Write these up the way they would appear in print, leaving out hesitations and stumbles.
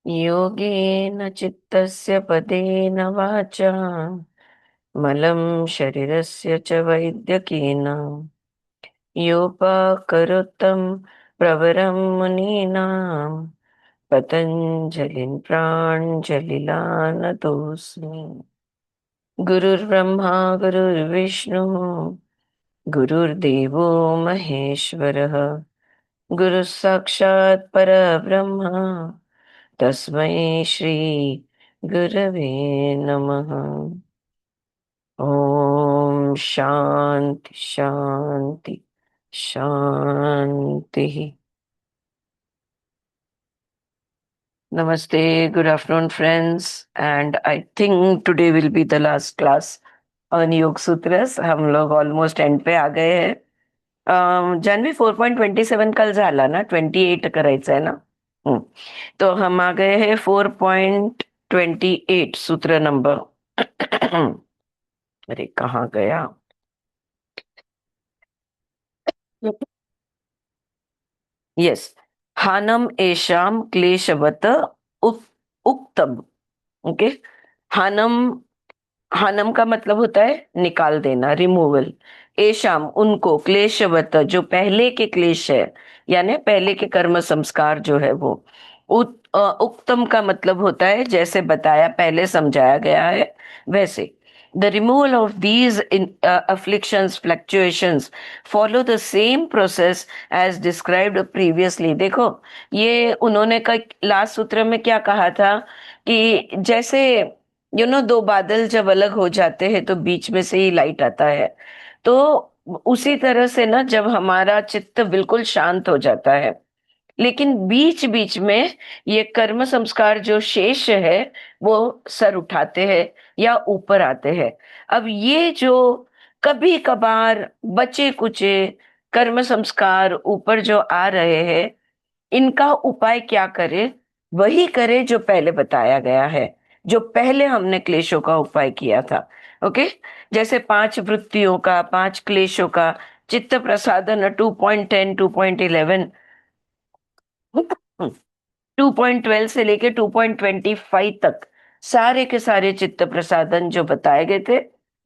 योगेन चित्तस्य पदेन वाचा मलं शरीरस्य च वैद्यकेन योपाकरोत्तं प्रवरं मुनीनां पतञ्जलिं प्राञ्जलिलानतोऽस्मि। गुरुर्ब्रह्मा गुरुर्विष्णुः गुरुर्देवो महेश्वरः गुरुः साक्षात् परब्रह्म तस्मै श्री गुरवे नमः। ओम शांति शांति शांति। नमस्ते, good afternoon friends, and I think today will be the last class on योग सूत्रस। हम लोग ऑलमोस्ट एंड पे आ गए हैं। जानवी 4.27 कल झाला ना, 28 करायचं आहे ना. हम्म. तो हम आ गए हैं 4.28 सूत्र नंबर अरे कहाँ गया. यस. हानम एशाम क्लेशवत उक, उक्तम. ओके. हानम. हानम का मतलब होता है निकाल देना, रिमूवल. एशाम उनको, क्लेशवत जो पहले के क्लेश है, यानी पहले के कर्म संस्कार जो है वो. उक्तम का मतलब होता है जैसे बताया, पहले समझाया गया है वैसे. The removal of these afflictions fluctuations follow the same process as described previously. देखो, ये उन्होंने का लास्ट सूत्र में क्या कहा था कि जैसे दो बादल जब अलग हो जाते हैं तो बीच में से ही लाइट आता है. तो उसी तरह से ना, जब हमारा चित्त बिल्कुल शांत हो जाता है, लेकिन बीच बीच में ये कर्म संस्कार जो शेष है वो सर उठाते हैं या ऊपर आते हैं. अब ये जो कभी कभार बचे कुचे कर्म संस्कार ऊपर जो आ रहे हैं, इनका उपाय क्या करे? वही करे जो पहले बताया गया है, जो पहले हमने क्लेशों का उपाय किया था. ओके. जैसे 5 वृत्तियों का, 5 क्लेशों का चित्त प्रसादन 2.10, 2.11, 2.12 से लेके 2.25 तक सारे के सारे चित्त प्रसादन जो बताए गए थे,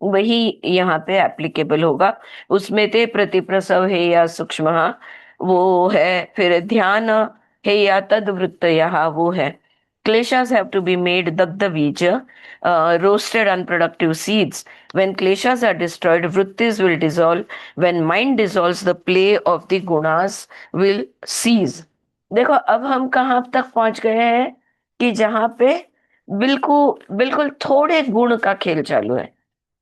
वही यहाँ पे एप्लीकेबल होगा. उसमें थे प्रतिप्रसव है या सूक्ष्म, वो है. फिर ध्यान है या तद्वृत्त, यहाँ वो है. क्लेशास हैव टू बी मेड दग्ध बीज, roasted unproductive seeds. when kleshas are destroyed, vrittis will dissolve. when mind dissolves, the play of the gunas will cease. देखो, अब हम कहाँ तक पहुंच गए हैं कि जहां पे बिल्कुल बिल्कुल थोड़े गुण का खेल चालू है.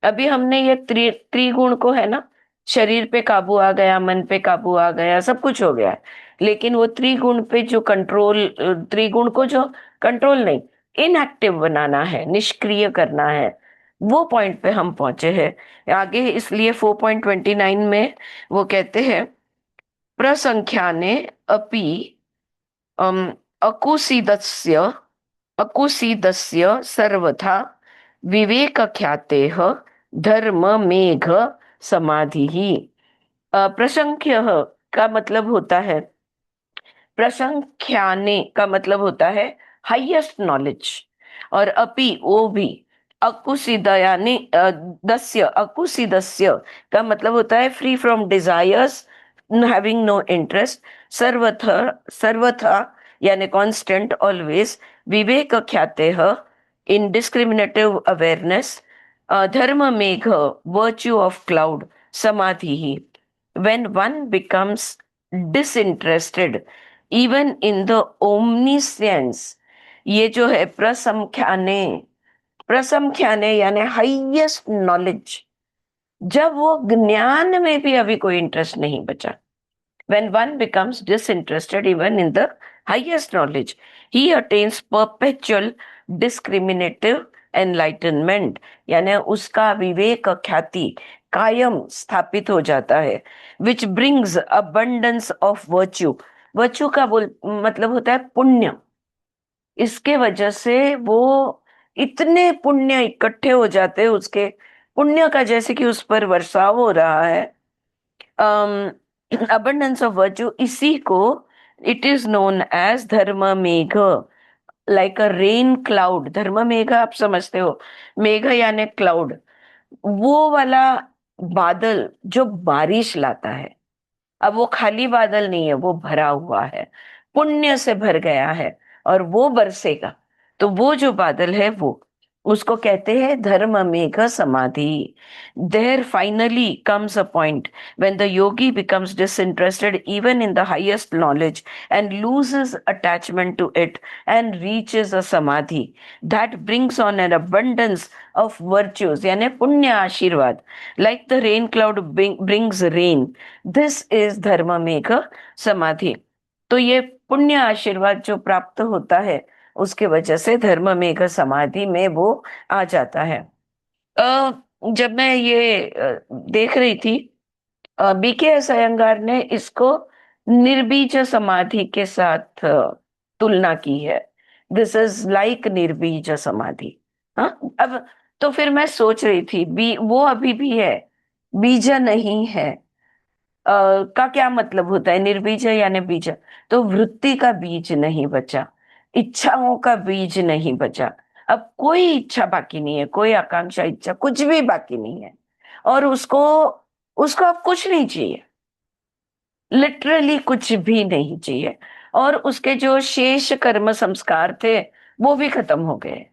अभी हमने ये त्रिगुण को है ना, शरीर पे काबू आ गया, मन पे काबू आ गया, सब कुछ हो गया है. लेकिन वो त्रिगुण पे जो कंट्रोल, त्रिगुण को जो कंट्रोल नहीं, इनएक्टिव बनाना है, निष्क्रिय करना है, वो पॉइंट पे हम पहुंचे हैं आगे. इसलिए 4.29 में वो कहते हैं, प्रसंख्याने अपि अम, अकुसीदस्य अकुसीदस्य सर्वथा विवेक ख्यातेः धर्म मेघ समाधि ही. प्रसंख्य का मतलब होता है, प्रसंख्याने का मतलब होता है हाईएस्ट नॉलेज. और अपि वो भी. अकुसिद यानी दस्य, अकुसिदस्य का मतलब होता है free from desires, having no interest. सर्वथा, सर्वथा यानी कांस्टेंट, ऑलवेज. विवेक ख्याते इन डिस्क्रिमिनेटिव अवेयरनेस. धर्म मेघ, वर्च्यू ऑफ क्लाउड. समाधि ही. when one becomes disinterested even in the omniscience. ये जो है प्रसंख्याने, प्रसंख्याने यानी हाईएस्ट नॉलेज. जब वो ज्ञान में भी अभी कोई इंटरेस्ट नहीं बचा, when one becomes disinterested even in the highest knowledge, he attains perpetual discriminative enlightenment. यानी उसका विवेक ख्याति कायम स्थापित हो जाता है. which brings abundance of virtue. virtue का बोल मतलब होता है पुण्य. इसके वजह से वो इतने पुण्य इकट्ठे हो जाते हैं उसके, पुण्य का जैसे कि उस पर वर्षाव हो रहा है. अबंडेंस ऑफ वर्च्यू, इसी को इट इज नोन एज धर्म मेघ. लाइक अ रेन क्लाउड। धर्म मेघ आप समझते हो, मेघ यानी क्लाउड, वो वाला बादल जो बारिश लाता है। अब वो खाली बादल नहीं है, वो भरा हुआ है, पुण्य से भर गया है, और वो बरसेगा। तो वो जो बादल है वो, उसको कहते हैं धर्म मेघ समाधि। There finally comes a point when the yogi becomes disinterested even in the highest knowledge and loses attachment to it and reaches a samadhi that brings on an abundance of virtues यानी पुण्य आशीर्वाद, like the rain cloud brings rain, this is धर्म मेघ समाधि। तो ये पुण्य आशीर्वाद जो प्राप्त होता है, उसके वजह से धर्म मेघ समाधि में वो आ जाता है। अ, जब मैं ये देख रही थी, बीके एस अयंगार ने इसको निर्बीज समाधि के साथ तुलना की है। दिस इज लाइक निर्बीज समाधि। हाँ। अब तो फिर मैं सोच रही थी, वो अभी भी है, बीज नहीं है। का क्या मतलब होता है, निर्बीज है यानी बीज? तो वृत्ति का बीज नहीं बचा, इच्छाओं का बीज नहीं बचा। अब कोई इच्छा बाकी नहीं है, कोई आकांक्षा इच्छा कुछ भी बाकी नहीं है। और उसको उसको अब कुछ नहीं चाहिए, लिटरली कुछ भी नहीं चाहिए। और उसके जो शेष कर्म संस्कार थे, वो भी खत्म हो गए।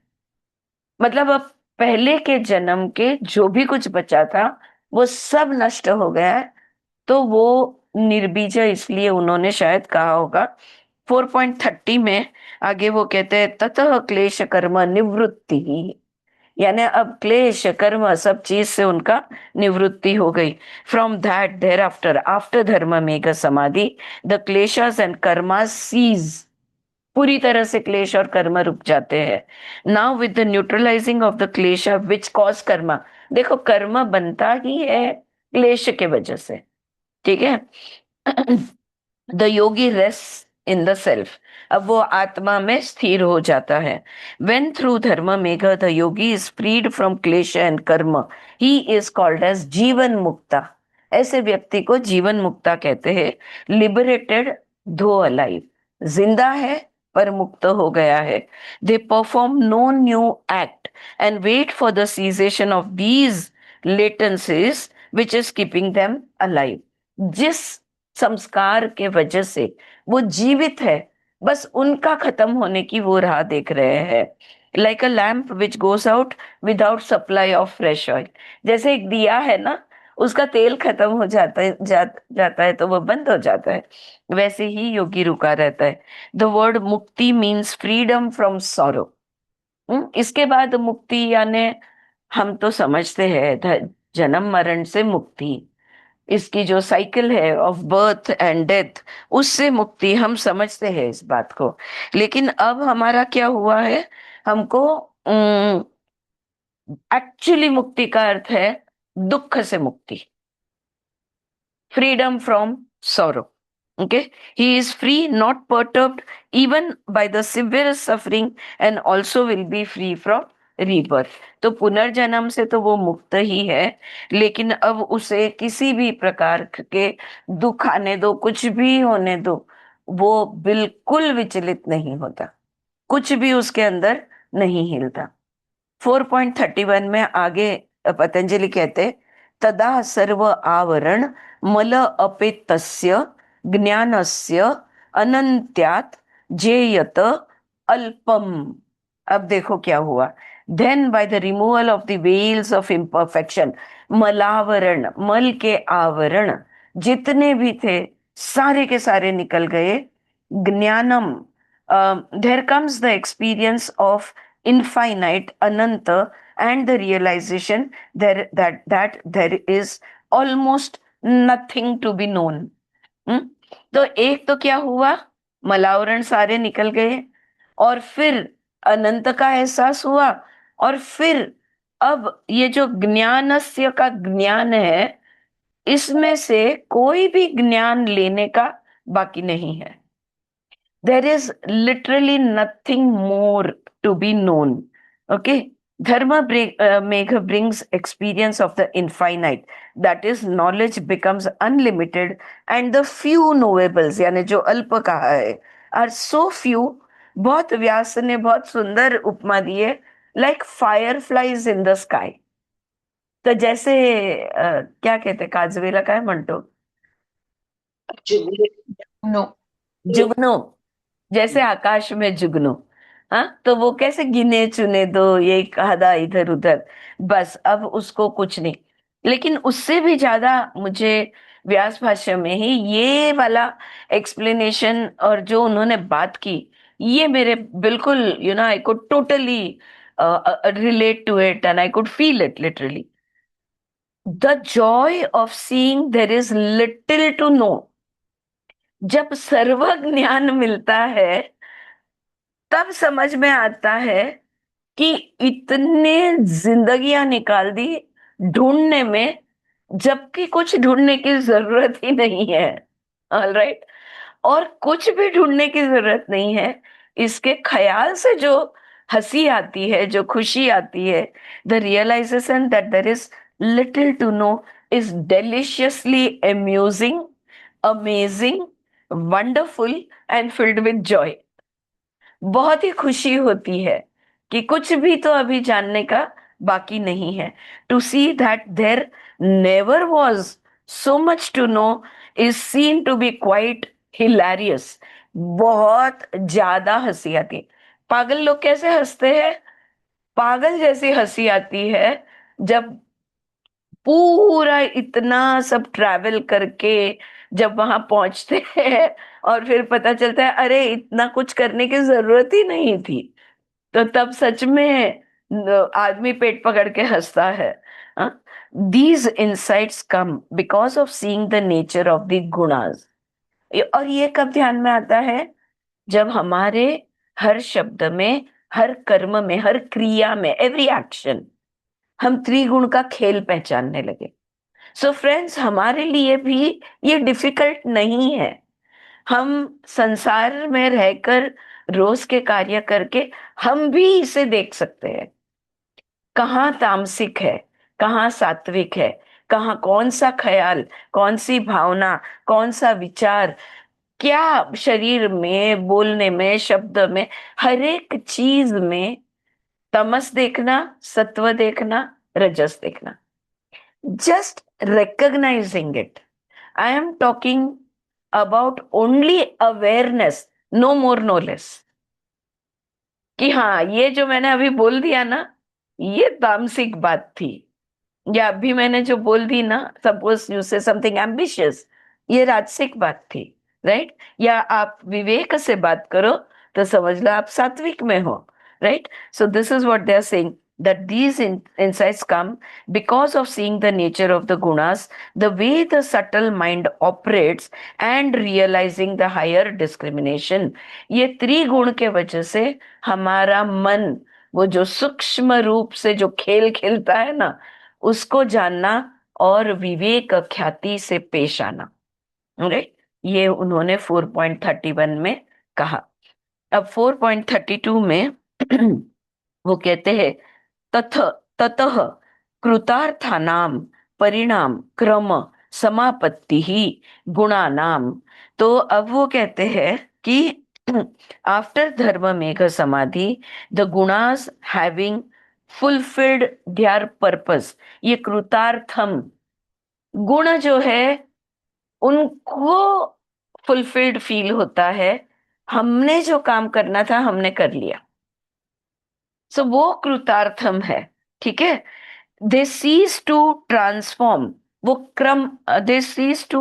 मतलब अब पहले के जन्म के जो भी कुछ बचा था, वो सब नष्ट हो गया है। तो वो निर्बीज इसलिए उन्होंने शायद कहा होगा 4.30 में। आगे वो कहते हैं ततः क्लेश कर्म निवृत्ति, यानी अब क्लेश कर्म सब चीज से उनका निवृत्ति हो गई। From that there after, after dharma मेघ samadhi, the kleshas and karma cease, पूरी तरह से क्लेश और कर्म रुक जाते हैं। Now with the neutralizing of the klesha which cause Karma, देखो कर्म बनता ही है क्लेश के वजह से, ठीक है। The Yogi rest in the self, अब वो आत्मा में स्थिर हो जाता है। When through dharma megha the yogi is freed from klesha and karma, he is called as जीवन मुक्ता। ऐसे व्यक्ति को जीवन मुक्ता कहते हैं। लिबरेटेड दो अलाइव, जिंदा है पर मुक्त हो गया है। They perform no new act and wait for the cessation of these latencies which is keeping them alive. जिस संस्कार के वजह से वो जीवित है, बस उनका खत्म होने की वो राह देख रहे हैं। Like a lamp which goes out without supply of fresh oil, जैसे एक दिया है ना, उसका तेल खत्म हो जाता है, जाता है तो वो बंद हो जाता है, वैसे ही योगी रुका रहता है। द वर्ड मुक्ति मीन्स फ्रीडम फ्रॉम सॉरो। इसके बाद मुक्ति यानी हम तो समझते हैं जन्म मरण से मुक्ति, इसकी जो साइकिल है ऑफ बर्थ एंड डेथ, उससे मुक्ति हम समझते हैं इस बात को। लेकिन अब हमारा क्या हुआ है, हमको एक्चुअली मुक्ति का अर्थ है दुख से मुक्ति, freedom from sorrow. Okay, he is free, not perturbed even by the severest suffering, and also will be free from rebirth. तो पुनर्जन्म से तो वो मुक्त ही है, लेकिन अब उसे किसी भी प्रकार के दुख आने दो, कुछ भी होने दो, वो बिल्कुल विचलित नहीं होता, कुछ भी उसके अंदर नहीं हिलता। 4.31 में आगे पतंजलि कहते, तदा सर्व आवरण मल अपेतस्य ज्ञानस्य अनंत्यात जेयत अल्पम। अब देखो क्या हुआ, then by the removal of the veils of imperfection, मलावरण, मल के आवरण जितने भी थे सारे के सारे निकल गए। ज्ञानम, there comes the experience of infinite ananta and the realization that there is almost nothing to be known. हम्म? तो एक तो क्या हुआ, मलावरण सारे निकल गए, और फिर अनंत का एहसास हुआ, और फिर अब ये जो ज्ञानस्य का ज्ञान है, इसमें से कोई भी ज्ञान लेने का बाकी नहीं है। There is literally nothing more to be known. Okay. Megha brings experience of the infinite. That is, knowledge becomes unlimited, and the few knowables, यानी जो अल्प कहा है, are so few बहुत, व्यास ने बहुत सुंदर उपमा दी है, like fire flies in the sky. तो जैसे क्या कहते, काजवेला काय म्हणतो, जुगनू। जुगनू, जैसे आकाश में जुगनू। हाँ, तो वो कैसे गिने चुने दो ये आधा इधर उधर, बस अब उसको कुछ नहीं। लेकिन उससे भी ज्यादा मुझे व्यास भाष्य में ही ये वाला एक्सप्लेनेशन और जो उन्होंने बात की, ये मेरे बिल्कुल, I could totally relate to it and I could feel it literally. The joy of seeing there is little to know. जब सर्व ज्ञान मिलता है तब समझ में आता है कि इतने जिंदगियां निकाल दी ढूंढने में, जबकि कुछ ढूंढने की जरूरत ही नहीं है। All right. और कुछ भी ढूंढने की जरूरत नहीं है। इसके ख्याल से जो हंसी आती है, जो खुशी आती है, the realization that there is little to know is deliciously amusing, amazing, wonderful and filled with joy. बहुत ही खुशी होती है कि कुछ भी तो अभी जानने का बाकी नहीं है। To see that there never was so much to know is seen to be quite hilarious. बहुत ज्यादा हंसी आती है। पागल लोग कैसे हंसते हैं? पागल जैसी हंसी आती है जब पूरा इतना सब ट्रैवल करके जब वहां पहुंचते हैं और फिर पता चलता है अरे इतना कुछ करने की जरूरत ही नहीं थी। तो तब सच में आदमी पेट पकड़ के हंसता है। These insights come because of seeing the nature of the gunas. और ये कब ध्यान में आता है? जब हमारे हर शब्द में, हर कर्म में, हर क्रिया में, एवरी एक्शन, हम त्रिगुण का खेल पहचानने लगे। सो फ्रेंड्स, हमारे लिए भी ये डिफिकल्ट नहीं है। हम संसार में रहकर, रोज के कार्य करके, हम भी इसे देख सकते हैं। कहाँ तामसिक है, कहाँ सात्विक है, कहाँ कौन सा ख्याल, कौन सी भावना, कौन सा विचार, क्या शरीर में, बोलने में, शब्द में, हर एक चीज में तमस देखना, सत्व देखना, रजस देखना। Just recognizing it. I am talking about only awareness, no more, no less. कि हाँ, ये जो मैंने अभी बोल दिया ना, ये तामसिक बात थी। या अभी मैंने जो बोल दी ना, सपोज यू से समथिंग एम्बिशियस, ये राजसिक बात थी। राइट? या आप विवेक से बात करो तो समझ लो आप सात्विक में हो। Right? So this is what they are saying, that these insights come because of seeing the nature of the gunas, the way the subtle mind operates, and realizing the higher discrimination। ये त्रिगुण के वजह से हमारा मन, वो जो सूक्ष्म रूप से जो खेल खेलता है ना, उसको जानना और विवेक ख्याति से पेश आना। राइट? ये उन्होंने 4.31 में कहा। अब 4.32 में वो कहते हैं, तथ ततः कृतार्थानाम परिणाम क्रम समापत्ति ही गुणानाम। तो अब वो कहते हैं कि आफ्टर धर्म मेघ samadhi, the gunas having fulfilled there purpose, ये कृतार्थम, गुण जो है उनको फुलफिल्ड फील होता है। हमने जो काम करना था हमने कर लिया, सो वो कृतार्थम है। ठीक है? दे सीज टू ट्रांसफॉर्म, वो क्रम, they cease to,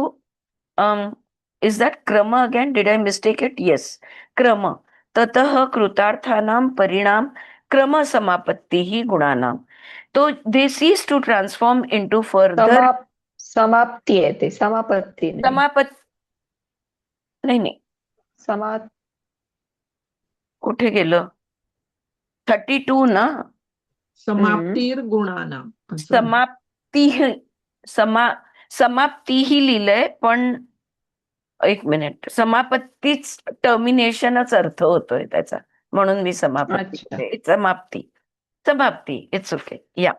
is that क्रम again, did I mistake it? Yes, क्रम। ततः कृतार्थानाम परिणाम क्रम समापत्ति ही गुणानाम। तो they cease to transform into further समाप समाप्ती आहे ते, समापत्ती नाही। समापत, नहीं नहीं, समा कुठे गेलं? 32 ना? हम्म समाप्तीर गुणानाम असं आहे. समाप्ती, समा समाप्ती ही लिहिलंय, पण एक मिनिट, समापत्तीच टर्मिनेशनच अर्थ होतोय त्याचा, म्हणून मी समापत्ती अच्छा. केले. समाप्ती, समाप्ती, इट्स ओके, या.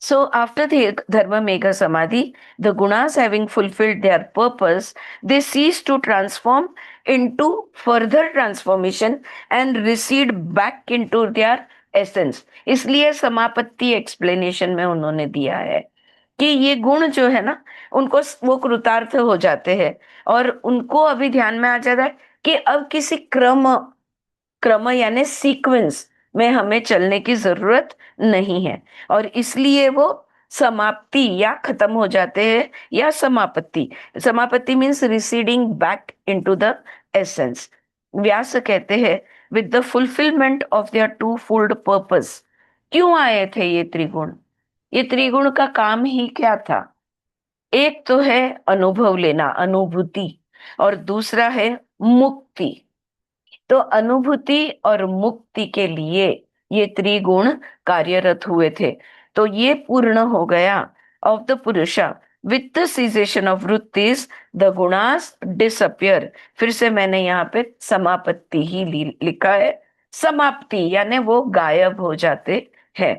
So after the Dharma Megha Samadhi, the gunas having fulfilled their purpose, they cease to transform into further transformation and recede back into their essence। इसलिए समापत्ति एक्सप्लेनेशन में उन्होंने दिया है कि ये गुण जो है ना, उनको वो कृतार्थ हो जाते हैं और उनको अभी ध्यान में आ जाता है कि अब किसी क्रम क्रम यानी सीक्वेंस में हमें चलने की जरूरत नहीं है, और इसलिए वो समाप्ति या खत्म हो जाते हैं या समापत्ति। Samapatti means receding back into the essence. Vyasa कहते हैं with the fulfilment of their twofold purpose. क्यों आए थे ये त्रिगुण? ये त्रिगुण का काम ही क्या था? एक तो है अनुभव लेना, अनुभूति, और दूसरा है मुक्ति। तो अनुभूति और मुक्ति के लिए ये त्रिगुण कार्यरत हुए थे। तो ये पूर्ण हो गया of the purusha with the cessation of vrittis the gunas disappear. फिर से मैंने यहाँ पे समापत्ति ही लिखा है, समाप्ति यानी वो गायब हो जाते हैं।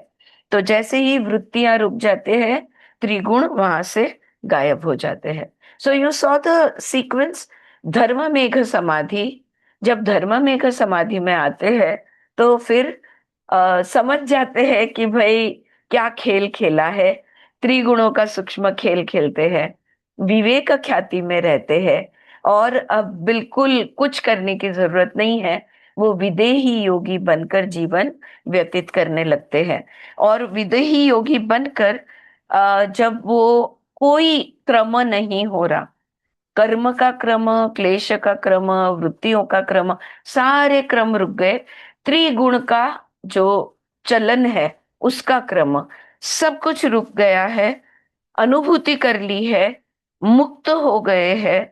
तो जैसे ही वृत्तियां रुक जाते हैं, त्रिगुण वहां से गायब हो जाते हैं। So you saw the sequence. धर्म मेघ समाधि, जब धर्म मेघ समाधि में आते हैं तो फिर समझ जाते हैं कि भाई क्या खेल खेला है, त्रिगुणों का सूक्ष्म खेल खेलते हैं, विवेक ख्याति में रहते हैं, और अब बिल्कुल कुछ करने की जरूरत नहीं है। वो विदेही योगी बनकर जीवन व्यतीत करने लगते हैं। और विदेही योगी बनकर जब वो कोई क्रम नहीं हो रहा, कर्म का क्रम, क्लेश का क्रम, वृत्तियों का क्रम, सारे क्रम रुक गए। त्रिगुण का जो चलन है उसका क्रम, सब कुछ रुक गया है। अनुभूति कर ली है, मुक्त हो गए हैं।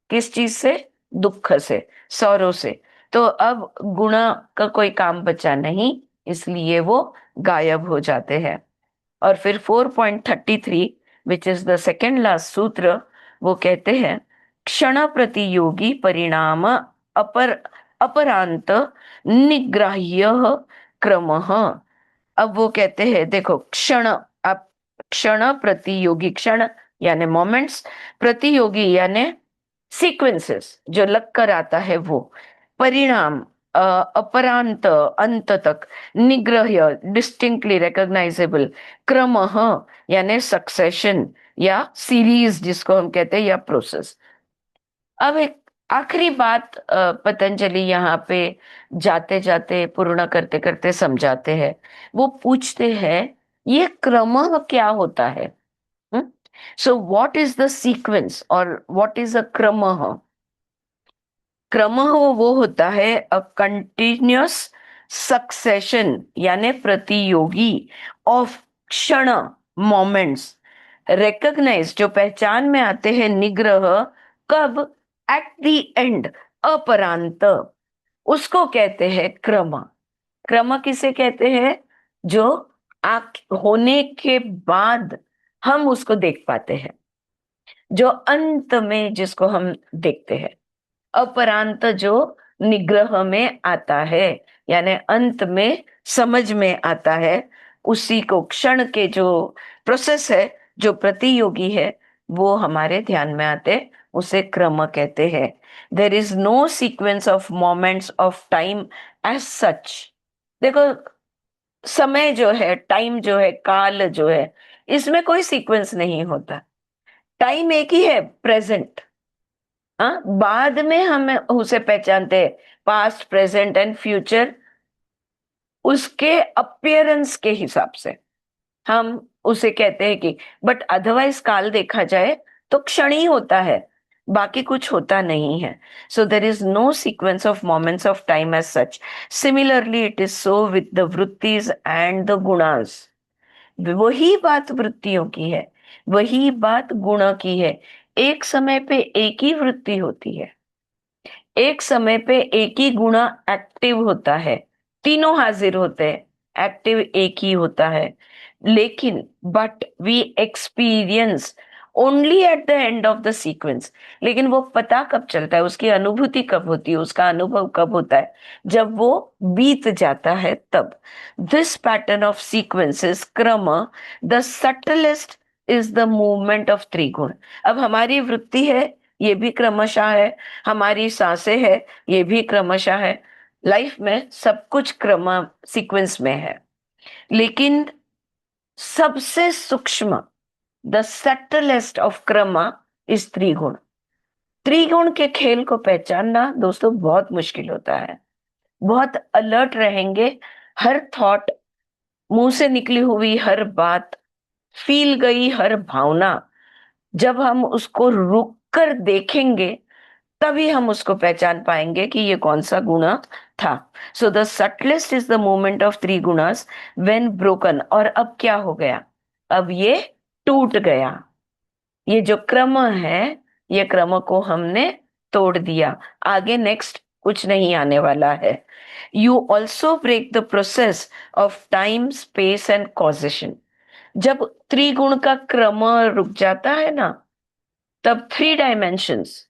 किस चीज से? दुख से, सौरों से। तो अब गुण का कोई काम बचा नहीं, इसलिए वो गायब हो जाते हैं। और फिर 4.33 which is the second last सूत्र, वो कहते हैं क्षण प्रतियोगी परिणाम अपर अपरांत निग्राह्य क्रम। अब वो कहते हैं देखो, क्षण, आप क्षण प्रतियोगी, क्षण यानी मोमेंट्स, प्रतियोगी यानी सीक्वेंसेस जो लग कर आता है वो, परिणाम अपरांत अंत तक, निग्रह डिस्टिंक्टली रिकॉग्नाइजेबल, क्रम यानी सक्सेशन या सीरीज जिसको हम कहते हैं, या प्रोसेस। अब एक आखिरी बात पतंजलि यहाँ पे जाते जाते पूर्ण करते करते समझाते हैं। वो पूछते हैं ये क्रम क्या होता है? So what is the sequence और व्हाट इज अ क्रम? क्रम वो होता है अ कंटिन्यूअस सक्सेशन यानी प्रतियोगी ऑफ क्षण, मोमेंट्स, रिकॉग्नाइज जो पहचान में आते हैं, निग्रह कब? एट द एंड, अपरांत, उसको कहते हैं क्रम। क्रम किसे कहते हैं? जो होने के बाद हम उसको देख पाते हैं, जो अंत में जिसको हम देखते हैं। अपरांत जो निग्रह में आता है यानी अंत में समझ में आता है, उसी को क्षण के जो प्रोसेस है, जो प्रतियोगी है, वो हमारे ध्यान में आते, उसे क्रम कहते हैं। There is no sequence of moments of time as such. देखो, समय जो है, टाइम जो है, काल जो है, इसमें कोई सीक्वेंस नहीं होता। टाइम एक ही है, प्रेजेंट। हाँ, बाद में हम उसे पहचानते हैं, पास्ट, प्रेजेंट एंड फ्यूचर, उसके अपियरेंस के हिसाब से हम उसे कहते हैं कि, बट अदरवाइज काल देखा जाए तो क्षण ही होता है, बाकी कुछ होता नहीं है। So there is no sequence of moments of time as such. Similarly it is so with the vrittis and the gunas. वही बात वृत्तियों की है, वही बात गुण की है। एक समय पे एक ही वृत्ति होती है, एक समय पे एक ही गुण एक्टिव होता है, तीनों हाजिर होते हैं, एक्टिव एक ही होता है। लेकिन but we experience only at the end of the sequence. लेकिन वो पता कब चलता है, उसकी अनुभूति कब होती है, उसका अनुभव कब होता है? जब वो बीत जाता है तब। दिस पैटर्न ऑफ सीक्वेंसेस, क्रम, the subtlest is the movement of त्रिगुण। अब हमारी वृत्ति है ये भी क्रमशः है, हमारी सांसें है, ये भी क्रमशः है। लाइफ में सब कुछ क्रम सीक्वेंस में है, लेकिन सबसे सूक्ष्म, द सटलेस्ट ऑफ क्रम इज त्रिगुण। त्रिगुण के खेल को पहचानना दोस्तों बहुत मुश्किल होता है। बहुत अलर्ट रहेंगे, हर थॉट, मुंह से निकली हुई हर बात, फील गई हर भावना, जब हम उसको रुक कर देखेंगे तभी हम उसको पहचान पाएंगे कि ये कौन सा गुण था। So the subtlest is the moment of three gunas when broken. और अब क्या हो गया? अब ये टूट गया। ये जो क्रम है, ये क्रम को हमने तोड़ दिया। आगे नेक्स्ट कुछ नहीं आने वाला है। You also break the process of time, space and causation. जब त्रिगुण का क्रम रुक जाता है ना, तब थ्री डायमेंशंस,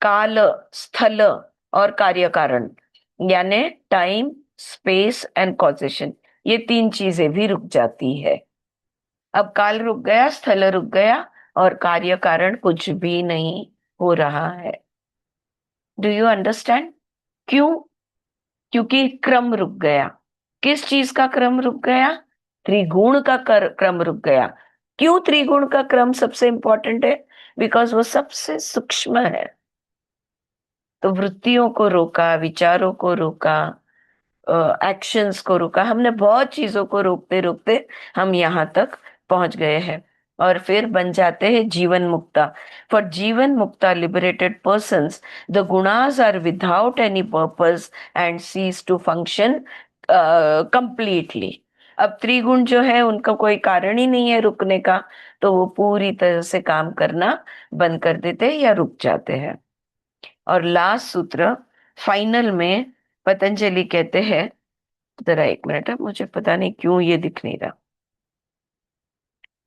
काल, स्थल और कार्य कारण, यानी टाइम, स्पेस एंड कॉजेशन, ये तीन चीजें भी रुक जाती है। अब काल रुक गया, स्थल रुक गया और कार्य कारण कुछ भी नहीं हो रहा है। Do you understand? क्यों? क्योंकि क्रम रुक गया। किस चीज का क्रम रुक गया? त्रिगुण का क्रम रुक गया। क्यों त्रिगुण का क्रम सबसे इंपॉर्टेंट है? बिकॉज वो सबसे सूक्ष्म है। तो वृत्तियों को रोका, विचारों को रोका, एक्शंस को रोका, हमने बहुत चीजों को रोकते रोकते हम यहाँ तक पहुंच गए हैं। और फिर बन जाते हैं जीवन mukta. For jivan mukta liberated persons, the gunas are without any purpose and cease to function completely. अब त्रिगुण जो है उनका कोई कारण ही नहीं है रुकने का, तो वो पूरी तरह से काम करना बंद कर देते हैं या रुक जाते हैं। और लास्ट सूत्र फाइनल में पतंजलि कहते हैं, जरा एक मिनट है, मुझे पता नहीं क्यों ये दिख नहीं रहा।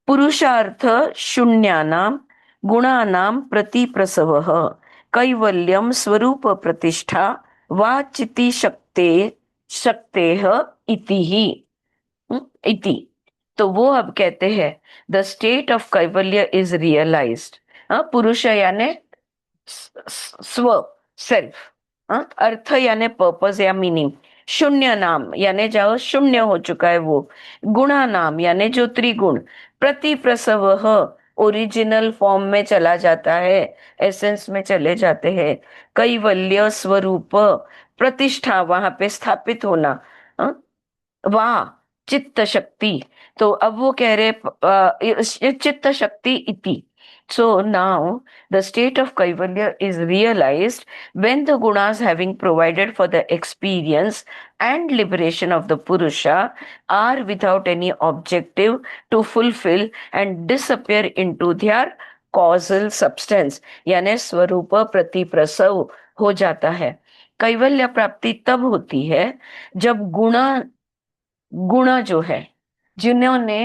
पुरुषार्थ शून्यानाम गुणानाम प्रतिप्रसवः कैवल्यम स्वरूप प्रतिष्ठा वा चिति शक्ते शक्तेः इति ही। इति। तो वो अब कहते हैं the state of kaivalya is realised. पुरुष यानी स्व, सेल्फ। अर्थ यानी पर्पस या मीनिंग। शून्य नाम यानी जो शून्य हो चुका है वो। गुणा नाम यानी जो त्रिगुण। प्रति प्रसव ओरिजिनल फॉर्म में चला जाता है, एसेंस में चले जाते हैं। कैवल्य स्वरूप प्रतिष्ठा, वहां पे स्थापित होना। वाह, चित्त शक्ति। तो अब वो कह रहे चित्त शक्ति इति। So now the state of Kaivalya is realized when the gunas having provided for the experience and liberation of the Purusha are without any objective to fulfill and disappear into their causal substance, यानी स्वरूप प्रतिप्रसव हो जाता है। कैवल्य प्राप्ति तब होती है जब गुण जो है, जिन्होंने,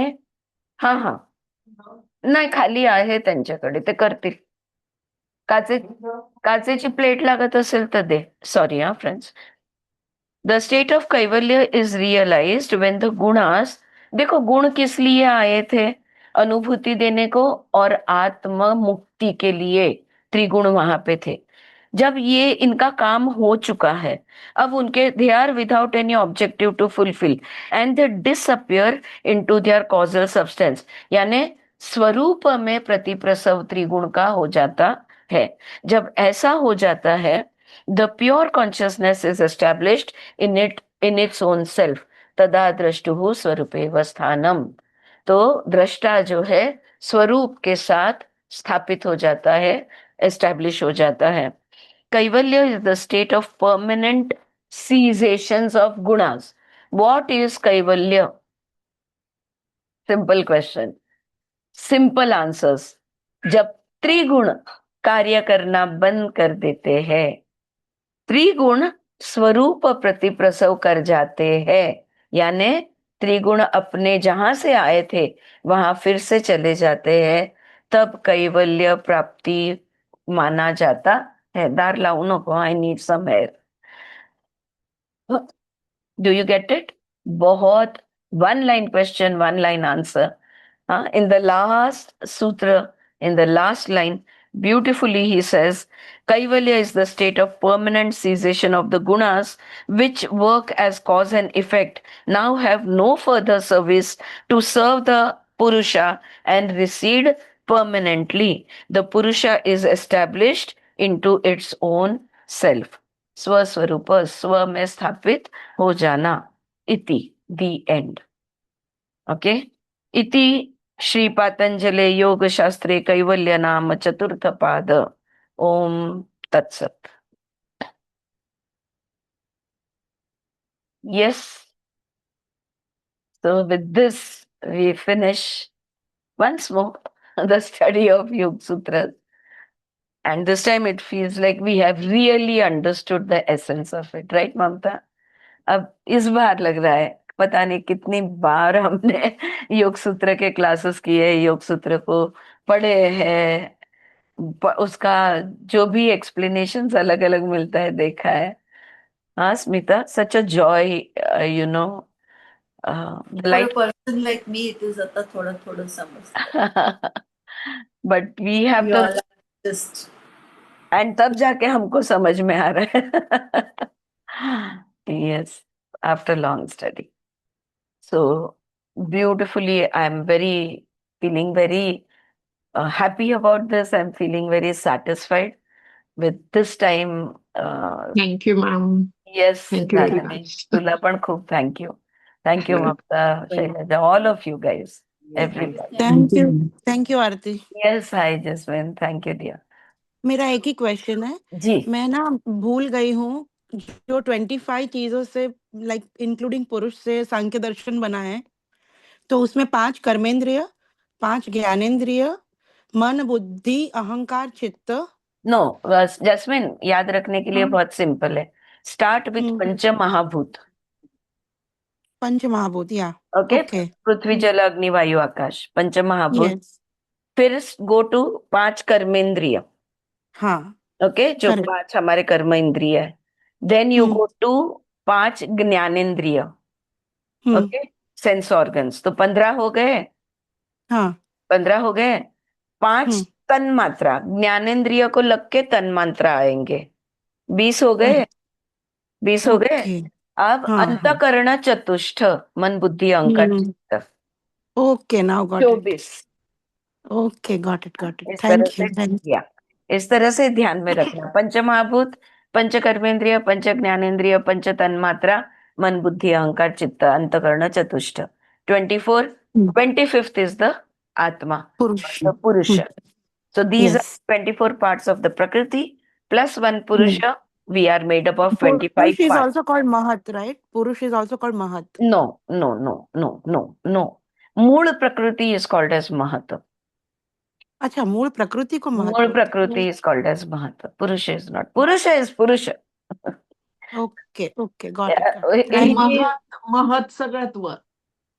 हाँ हाँ, नाही खाली आहे त्यांच्याकडे, ते करतील। काचे काचेची प्लेट लागत असेल तर दे। सॉरी हा friends. The state of kaivalya is realized when the gunas, देखो गुण किस लिए आए थे? अनुभूति देने को और आत्म मुक्ति के लिए त्रिगुण वहां पे थे। जब ये इनका काम हो चुका है, अब उनके they are without any objective to fulfil and they disappear into their causal substance, यानी स्वरूप में प्रतिप्रसव त्रिगुण का हो जाता है। जब ऐसा हो जाता है, the pure consciousness is established in its own self, तदा द्रष्टुः स्वरूपेव स्थानम। तो दृष्टा जो है स्वरूप के साथ स्थापित हो जाता है, एस्टैब्लिश हो जाता है। Kaivalya is the state of permanent cessations of gunas. What is Kaivalya? Simple question. Simple answers. जब त्रिगुण कार्य करना बंद कर देते हैं, त्रिगुण स्वरूप प्रतिप्रसव कर जाते हैं, यानी त्रिगुण अपने जहां से आए थे वहां फिर से चले जाते हैं, तब कैवल्य प्राप्ति माना जाता है। दार लाऊ नको, I need some air. Do you get it? बहुत one line question, one line answer. In the last sutra, in the last line, Beautifully, he says, Kaivalya is the state of permanent cessation of the gunas, which work as cause and effect, now have no further service to serve the Purusha and recede permanently. The Purusha is established into its own self. स्वस्वरूप स्व में स्थापित हो जाना. इति. The end. Okay? इति श्री पातंजले योग शास्त्रे कैवल्य नाम चतुर्थ पाद. ओम तत्सत. Yes. So with this, we finish once more the study of Yoga Sutras. And this time it feels like we have really understood the essence of it. Right, Mamta? अब इस बार लग रहा है पता नहीं कितनी बार हमने योग सूत्र के क्लासेस किए, योग सूत्र को पढ़े हैं, उसका जो भी एक्सप्लेनेशंस अलग अलग मिलता है देखा है. हाँ Smita, such a joy, you know, For a light. person like me, it is आता थोड़ा थोड़ा समझ. But we have You too, all are just and तब जाके हमको समझ में आ रहा है. Yes, after long study. So beautifully, I'm very feeling very happy about this. I'm feeling very satisfied with this time. Thank you, ma'am. Yes, Thank you very Nalini, much. तुला पण खूप thank you. Thank you, Mamta, Shailaja, all of you guys, everybody. Thank you Aarti. Yes, hi Jasmine, thank you dear. मेरा एक ही question है. जी. मैं ना भूल गई हूँ जो 25 चीजों से लाइक इंक्लूडिंग पुरुष से सांख्य दर्शन बना है, तो उसमें 5 कर्मेंद्रिय, 5 ज्ञानेंद्रिय, मन, बुद्धि, अहंकार, चित्त. नो, जैस्मिन, याद रखने के लिए हाँ. बहुत सिंपल है. स्टार्ट विथ पंच महाभूत. पंच महाभूत. या ओके, ओके. पृथ्वी जल अग्नि वायु आकाश, पंच महाभूत. यस. फिर गो टू 5 कर्मेंद्रिय. हाँ. ओके, जो Correct. 5 हमारे कर्म इंद्रिय है. Then you go to 5 gyanendriya. Okay, sense organs. तो 15 हो गए. हाँ. 15 हो गए. 5 तन मात्रा, ज्ञानेंद्रिय को लग के तन मात्रा आएंगे. 20 हो गए. 20 हो गए. ओके. अब हाँ. अंतःकरण चतुष्ट, मन बुद्धि अहंकार चित्त. Okay, now got it. 24. Okay, got it, got it. इस तरह थैंक यू. से, या इस तरह से ध्यान में रखना. पंच महाभूत, पंच कर्मेंद्रिय, पंच ज्ञानेंद्रिय, पंच तन्मात्रा, मन बुद्धि अहंकार चित्त, अंतकरण चतुष्ट. 24. 25th is the atma, पुरुष. the purusha. So these Yes. are 24 parts of the prakriti plus one purusha. We are made up of 25 Purush is parts. also called Mahat, right? Purush is also called Mahat. No, no, no, no, no, no. मूल प्रकृति is called as mahat. अच्छा, मूल प्रकृति को महत्व. मूल प्रकृति is called as mahat. Purusha is not. Purusha is purusha. Okay, okay, got it. महत सगळ्यात वर.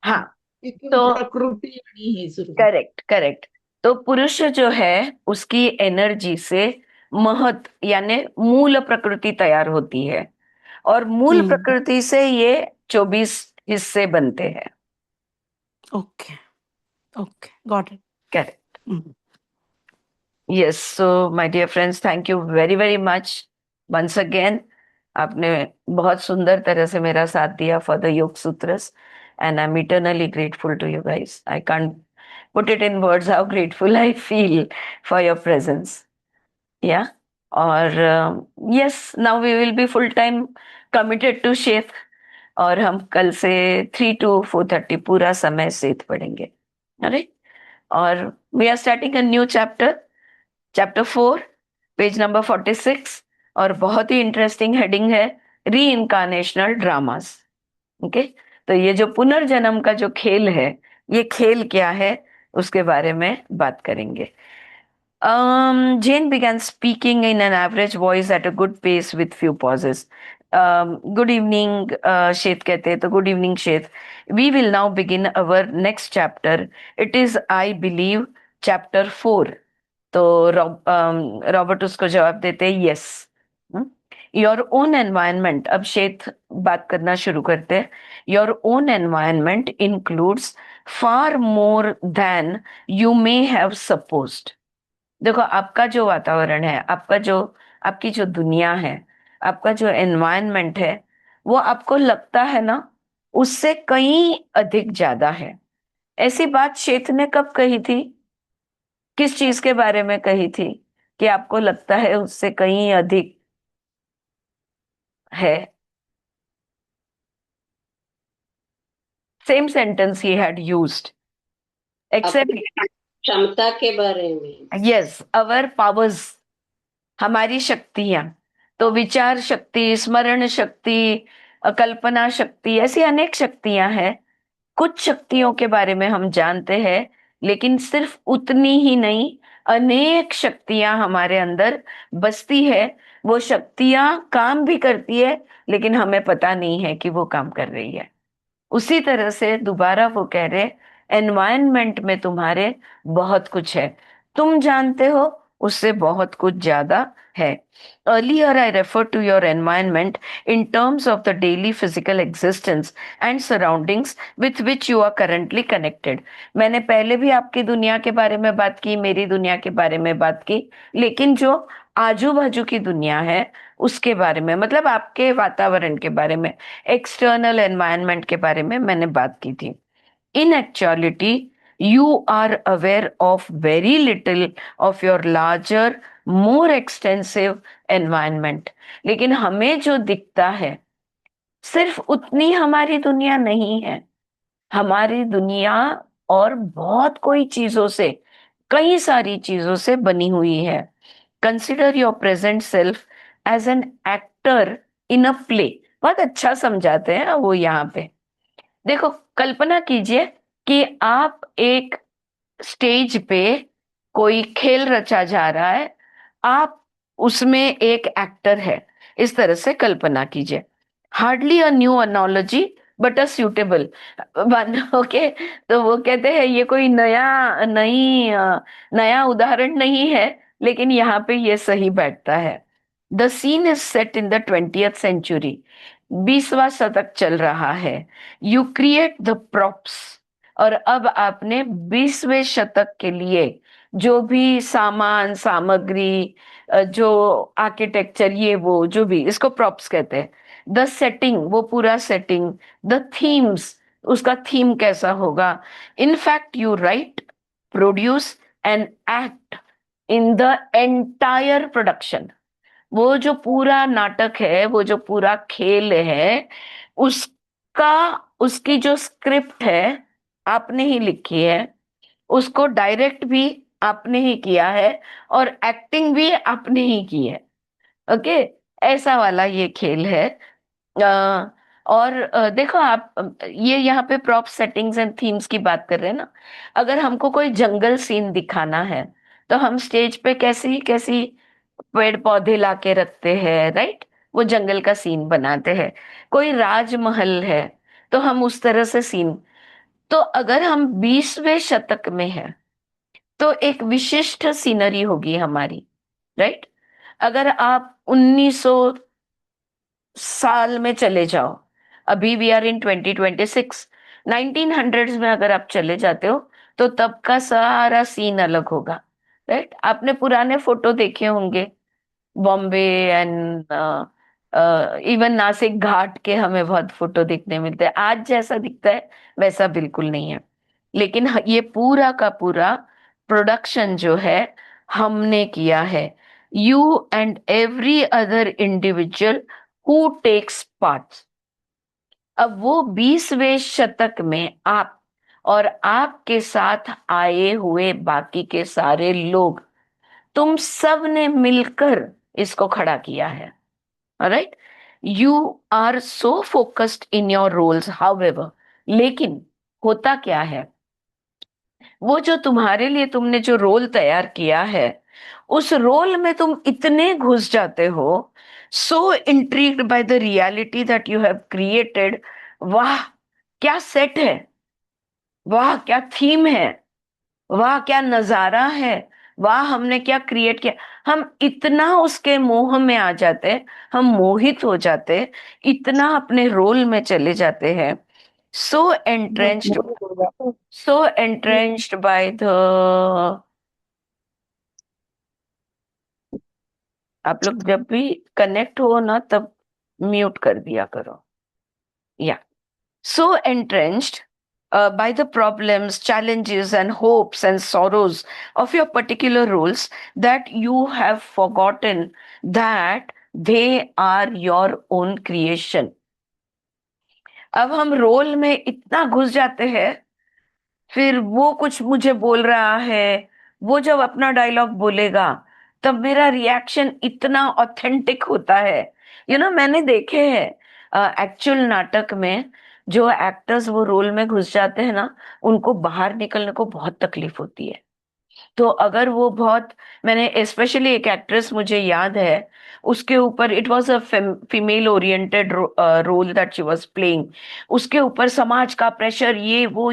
हाँ, इथून तो प्रकृती आणि हे सुरू. Correct correct. तो पुरुष जो है उसकी एनर्जी से महत यानी मूल प्रकृति तैयार होती है, और मूल प्रकृति से ये 24 हिस्से बनते हैं. Okay, okay, got it. Correct. Yes, so my dear friends, thank you very very much once again. आपने बहुत सुंदर तरह से मेरा साथ दिया for the Yoga Sutras, and I'm eternally grateful to you guys. I can't put it in words how grateful I feel for your presence. Yeah, और yes, now we will be full time committed to Sheth, और हम कल से 3 to 4:30 पूरा समय सेठ पढ़ेंगे. अरे, और we are starting a new chapter. Chapter 4, page number 46, और बहुत ही इंटरेस्टिंग हेडिंग है, री इनकारनेशनल ड्रामास. ओके, तो ये जो पुनर्जन्म का जो खेल है, ये खेल क्या है उसके बारे में बात करेंगे. Jane began speaking in an average voice at a good pace with few pauses. Good evening, Shet कहते हैं, तो good evening, Shet. We will now begin our next chapter. It is, I believe, chapter 4. तो Robert उसको जवाब देते हैं yes. Your own environment, अब शेत बात करना शुरू करते हैं. Your own environment includes far more than you may have supposed. देखो, आपका जो वातावरण है, आपकी जो दुनिया है, आपका जो एनवायरनमेंट है, वो आपको लगता है ना, उससे कहीं अधिक ज्यादा है। ऐसी बात शेठ ने कब कही थी? किस चीज के बारे में कही थी कि आपको लगता है उससे कहीं अधिक है? Same sentence he had used, except अपनी क्षमता के बारे में। यस, अवर पावर्स, हमारी शक्तियां। तो विचार शक्ति, स्मरण शक्ति, कल्पना शक्ति, ऐसी अनेक शक्तियां हैं। कुछ शक्तियों के बारे में हम जानते हैं, लेकिन सिर्फ उतनी ही नहीं, अनेक शक्तियां हमारे अंदर बसती है। वो शक्तियां काम भी करती है, लेकिन हमें पता नहीं है कि वो काम कर रही है। उसी तरह से दोबारा वो कह रहे, एनवायरनमेंट में तुम्हारे बहुत कुछ है, तुम जानते हो उससे बहुत कुछ ज्यादा है। Earlier I refer to your environment in terms of the daily physical existence and surroundings with which you are currently connected. मैंने पहले भी आपकी दुनिया के बारे में बात की, मेरी दुनिया के बारे में बात की, लेकिन जो आजू बाजू की दुनिया है उसके बारे में, मतलब आपके वातावरण के बारे में, एक्सटर्नल एनवायरनमेंट के बारे में मैंने बात की थी। In actuality you are aware of very little of your larger, more extensive environment. लेकिन हमें जो दिखता है, सिर्फ उतनी हमारी दुनिया नहीं है। हमारी दुनिया और बहुत कोई चीजों से, कई सारी चीजों से बनी हुई है। Consider your present self as an actor in a play. बहुत अच्छा समझाते हैं वो यहाँ पे। देखो, कल्पना कीजिए कि आप एक स्टेज पे कोई खेल रचा जा रहा है, आप उसमें एक एक्टर है। इस तरह से कल्पना कीजिए। Hardly a new analogy but a suitable one. Okay, तो वो कहते हैं ये कोई नया उदाहरण नहीं है, लेकिन यहाँ पे ये सही बैठता है। The scene is set in the 20th century. 20वां शतक चल रहा है। You create the props. और अब आपने 20वें शतक के लिए जो भी सामान सामग्री, जो आर्किटेक्चर, ये वो जो भी, इसको प्रॉप्स कहते हैं। द सेटिंग, वो पूरा सेटिंग। द थीम्स, उसका थीम कैसा होगा। In fact you right, produce and act in the entire production. वो जो पूरा नाटक है, वो जो पूरा खेल है, उसका, उसकी जो स्क्रिप्ट है आपने ही लिखी है, उसको डायरेक्ट भी आपने ही किया है, और एक्टिंग भी आपने ही की है। ओके, ऐसा वाला ये खेल है। अ, और देखो आप, ये यहाँ पे प्रॉप सेटिंग्स एंड थीम्स की बात कर रहे हैं ना। अगर हमको कोई जंगल सीन दिखाना है, तो हम स्टेज पे कैसी कैसी पेड़ पौधे लाके रखते हैं, राइट? वो जंगल का सीन बनाते हैं। कोई राजमहल है, तो हम उस तरह से सीन। तो अगर हम 20वें शतक में हैं, तो एक विशिष्ट सीनरी होगी हमारी, राइट? अगर आप 1900 साल में चले जाओ, अभी वी आर इन 2026, 1900s में अगर आप चले जाते हो, तो तब का सारा सीन अलग होगा, राइट? आपने पुराने फोटो देखे होंगे, बॉम्बे एंड इवन नासिक घाट के हमें बहुत फोटो देखने मिलते हैं। आज जैसा दिखता है वैसा बिल्कुल नहीं है, लेकिन ये पूरा का पूरा प्रोडक्शन जो है, हमने किया है। You and every other individual who takes part. अब वो 20वें शतक में आप और आपके साथ आए हुए बाकी के सारे लोग, तुम सब ने मिलकर इसको खड़ा किया है। Right? You are so focused in your roles however. लेकिन होता क्या है, वो जो तुम्हारे लिए तुमने जो रोल तैयार किया है, उस रोल में तुम इतने घुस जाते हो, so intrigued by the reality that you have created. वाह क्या सेट है, वाह क्या थीम है, वाह क्या नजारा है, वाह हमने क्या क्रिएट किया। हम इतना उसके मोह में आ जाते हैं, हम मोहित हो जाते हैं, इतना अपने रोल में चले जाते हैं। So entrenched, so entrenched by the आप लोग जब भी कनेक्ट हो ना तब म्यूट कर दिया करो. या so entrenched by the problems, challenges, and hopes and sorrows of your particular roles that you have forgotten that they are your own creation. अब हम रोल में इतना घुस जाते हैं, फिर वो कुछ मुझे बोल रहा है, वो जब अपना डायलॉग बोलेगा तब मेरा रिएक्शन इतना ऑथेंटिक होता है. मैंने देखे हैं एक्चुअल नाटक में, जो एक्टर्स वो रोल में घुस जाते हैं ना, उनको बाहर निकलने को बहुत तकलीफ होती है. तो अगर वो बहुत, मैंने स्पेशली एक एक्ट्रेस मुझे याद है, उसके ऊपर it was a female oriented role that she was playing. उसके ऊपर समाज का प्रेशर, ये वो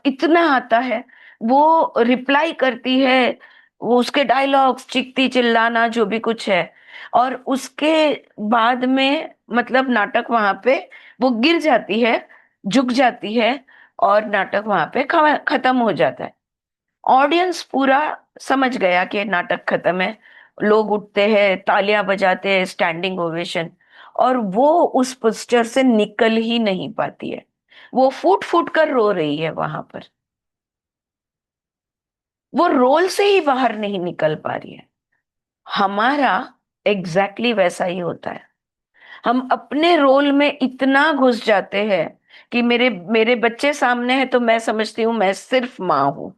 इतना आता है. वो रिप्लाई करती है, वो उसके डायलॉग्स, चीखती चिल्लाना जो भी कुछ है, और उसके बाद में मतलब नाटक वहां पे वो गिर जाती है, झुक जाती है, और नाटक वहां पे खत्म हो जाता है. ऑडियंस पूरा समझ गया कि नाटक खत्म है, लोग उठते हैं, तालियां बजाते हैं, स्टैंडिंग ओवेशन, और वो उस पोस्टर से निकल ही नहीं पाती है. वो फूट फूट कर रो रही है वहां पर, वो रोल से ही बाहर नहीं निकल पा रही है. हमारा एग्जैक्टली वैसा ही होता है. हम अपने रोल में इतना घुस जाते हैं कि मेरे मेरे बच्चे सामने हैं तो मैं समझती हूँ मैं सिर्फ माँ हूं,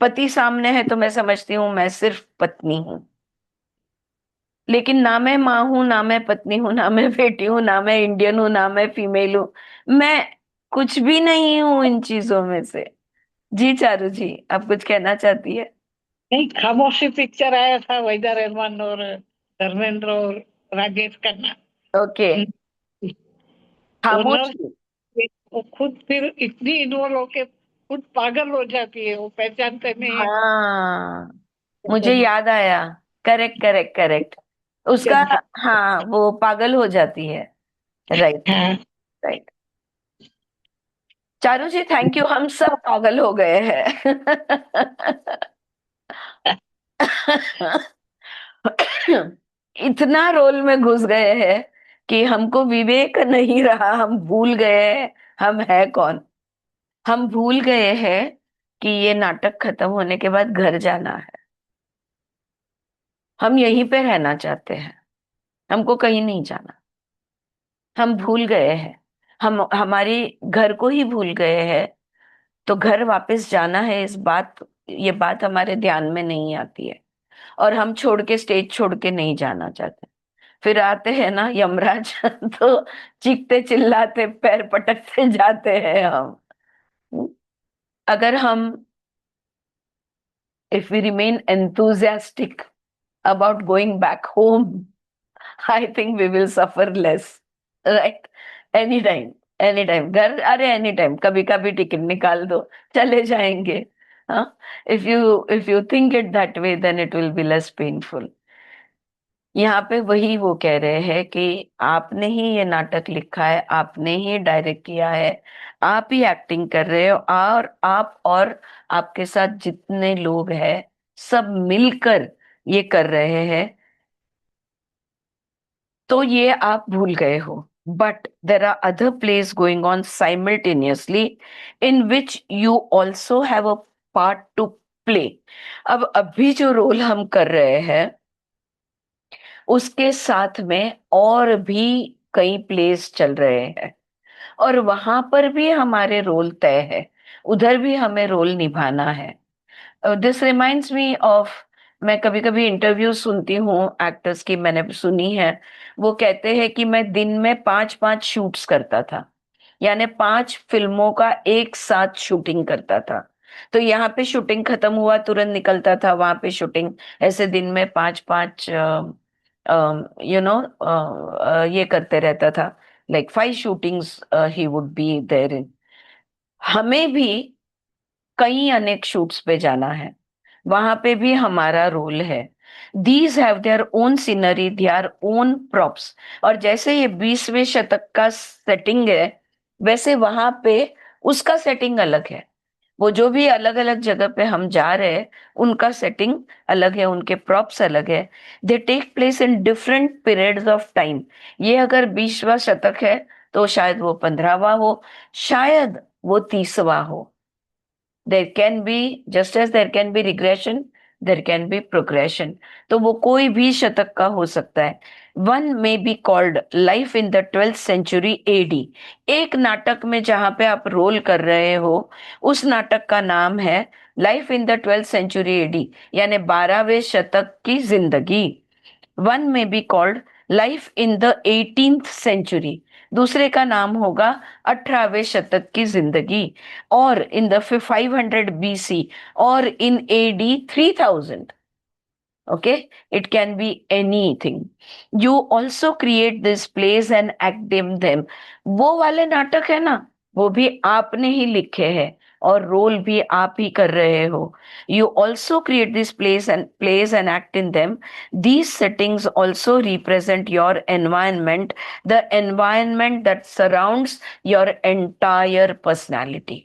पति सामने है तो मैं समझती हूँ मैं सिर्फ पत्नी हूँ. लेकिन ना मैं माँ हूं, ना मैं पत्नी हूँ, ना मैं बेटी हूँ, ना मैं इंडियन हूँ, ना मैं फीमेल हूँ. मैं कुछ भी नहीं हूँ इन चीजों में से. जी चारू जी, आप कुछ कहना चाहती है? नहीं, खामोशी पिक्चर आया था, वहीदा रहमान और धर्मेंद्र और राजेश खन्ना. ओके. वो खामोशी. वो खुद फिर इतनी इन्वॉल्व होके खुद पागल हो जाती है, वो पहचानते नहीं हाँ, मुझे याद आया. Correct correct correct. उसका, है. हाँ, वो पागल हो जाती है. राइट. हाँ. Right. Charu ji thank you, हम सब पागल हो गए हैं. इतना रोल में घुस गए हैं कि हमको विवेक नहीं रहा. हम भूल गए हैं हम है कौन. हम भूल गए हैं कि ये नाटक खत्म होने के बाद घर जाना है. हम यहीं पे रहना चाहते हैं, हमको कहीं नहीं जाना. हम भूल गए हैं, हम हमारी घर को ही भूल गए हैं. तो घर वापस जाना है, ये बात हमारे ध्यान में नहीं आती है. और हम छोड़ के, स्टेज छोड़ के नहीं जाना चाहते. फिर आते हैं ना यमराज तो चीखते चिल्लाते पैर पटकते जाते हैं हम. अगर हम, if we remain enthusiastic about going back home, I think we will suffer less. Right? Anytime, anytime. घर, अरे anytime, कभी कभी टिकट निकाल दो, चले जाएंगे. हाँ, if you think it that way, then it will be less painful. यहाँ पे वही वो कह रहे हैं कि आपने ही ये नाटक लिखा है, आपने ही डायरेक्ट किया है, आप ही एक्टिंग कर रहे हो, और आपके साथ जितने लोग हैं सब मिलकर ये कर रहे हैं. तो ये आप भूल गए हो. But there are other place going on simultaneously in which you also have a part to play. अब अभी जो रोल हम कर रहे हैं उसके साथ में और भी कई प्लेस चल रहे हैं, और वहां पर भी हमारे रोल तय है, उधर भी हमें रोल निभाना है. दिस रिमाइंड्स मी ऑफ, मैं कभी कभी इंटरव्यू सुनती हूँ एक्टर्स की, मैंने सुनी है. वो कहते हैं कि मैं दिन में 5-5 शूट्स करता था, यानी 5 फिल्मों का एक साथ शूटिंग करता था. तो यहाँ पे शूटिंग खत्म हुआ, तुरंत निकलता था वहां पे शूटिंग. ऐसे दिन में 5-5 ये करते रहता था. Like 5 shootings he would be there in. हमें भी कई अनेक शूट्स पे जाना है, वहां पे भी हमारा रोल है. These have their own scenery, their own props. और जैसे ये 20वें शतक का सेटिंग है, वैसे वहां पे उसका सेटिंग अलग है. वो जो भी अलग अलग जगह पे हम जा रहे हैं, उनका सेटिंग अलग है, उनके प्रॉप्स अलग है। They take place in different periods of time. ये अगर 20वां शतक है तो शायद वो 15वां हो, शायद वो 30वां हो। There can be, just as there can be regression, there can be progression. तो वो कोई भी शतक का हो सकता है। One may be called life in the 12th century AD। एक नाटक में जहां पे आप रोल कर रहे हो, उस नाटक का नाम है life in the 12th century AD, यानी 12वें शतक की जिंदगी। वन में B called life in the 18th century। दूसरे का नाम होगा 18वें शतक की जिंदगी। और इन द 500 BC, और इन AD 3000। Okay, it can be anything. You also create these plays and act them. वो वाले नाटक है ना, वो भी आपने ही लिखे हैं और रोल भी आप ही कर रहे हो। You also create these plays and act in them. These settings also represent your environment, the environment that surrounds your entire personality.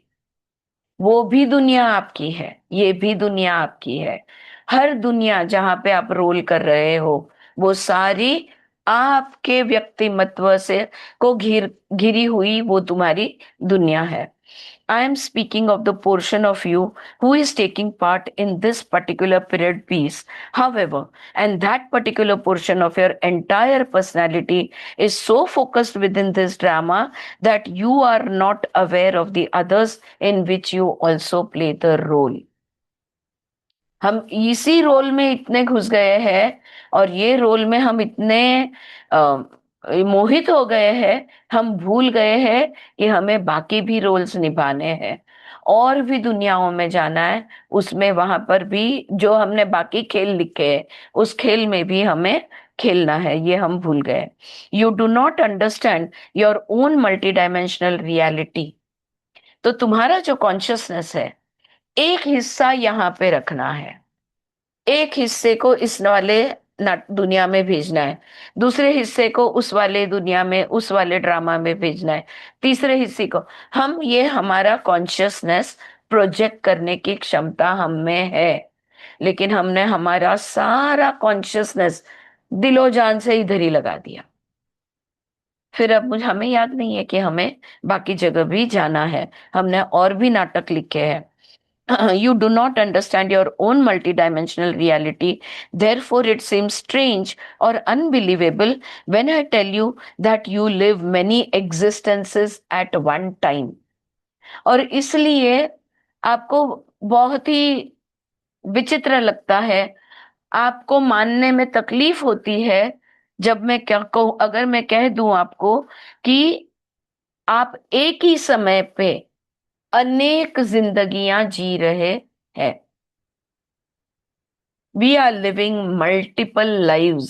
वो भी दुनिया आपकी है, ये भी दुनिया आपकी है। हर दुनिया जहां पे आप रोल कर रहे हो, वो सारी आपके व्यक्तिमत्व से को घिरी हुई वो तुम्हारी दुनिया है। I am speaking of the portion of you who is taking part in this particular period piece. However, and that particular portion of your entire personality is so focused within this drama that you are not aware of the others in which you also play the role. हम इसी role में इतने घुस गए हैं और ये role में हम इतने मोहित हो गए हैं, हम भूल गए हैं कि हमें बाकी भी रोल्स निभाने हैं और भी दुनियाओं में जाना है। उसमें वहां पर भी जो हमने बाकी खेल लिखे हैं, उस खेल में भी हमें खेलना है, ये हम भूल गए। You do not understand your own multi dimensional reality. तो तुम्हारा जो कॉन्शियसनेस है, एक हिस्सा यहाँ पे रखना है, एक हिस्से को इस वाले दुनिया में भेजना है, दूसरे हिस्से को उस वाले दुनिया में, उस वाले ड्रामा में भेजना है, तीसरे हिस्से को हम, ये हमारा कॉन्शियसनेस प्रोजेक्ट करने की क्षमता हम में है। लेकिन हमने हमारा सारा कॉन्शियसनेस दिलो जान से इधर ही लगा दिया। फिर अब मुझे हमें याद नहीं है कि हमें बाकी जगह भी जाना है। हमने और भी नाटक लिखे हैं। You do not understand your own multidimensional reality. Therefore, it seems strange or unbelievable when I tell you that you live many existences at one time. और इसलिए आपको बहुत ही विचित्र लगता है, आपको मानने में तकलीफ होती है जब मैं क्या कहूँ, अगर मैं कह दूं आपको कि आप एक ही समय पे अनेक जिंदगियां जी रहे हैं। We are living multiple lives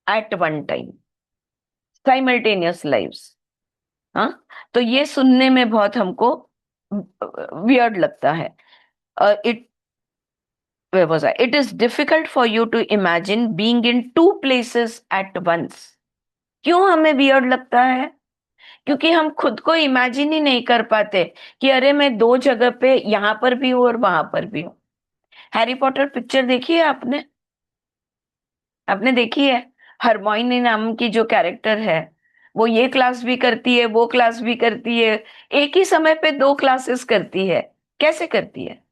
at one time, simultaneous lives. हाँ, तो ये सुनने में बहुत हमको वियर्ड लगता है। It it is difficult for you to imagine being in two places at once. क्यों हमें वियर्ड लगता है? क्योंकि हम खुद को इमेजिन ही नहीं कर पाते कि अरे मैं दो जगह पे, यहां पर भी हूं और वहां पर भी हूं। हैरी पॉटर पिक्चर देखी है आपने? आपने देखी है? हरमोइनी नाम की जो कैरेक्टर है, वो ये क्लास भी करती है, वो क्लास भी करती है, एक ही समय पे दो क्लासेस करती है। कैसे करती है?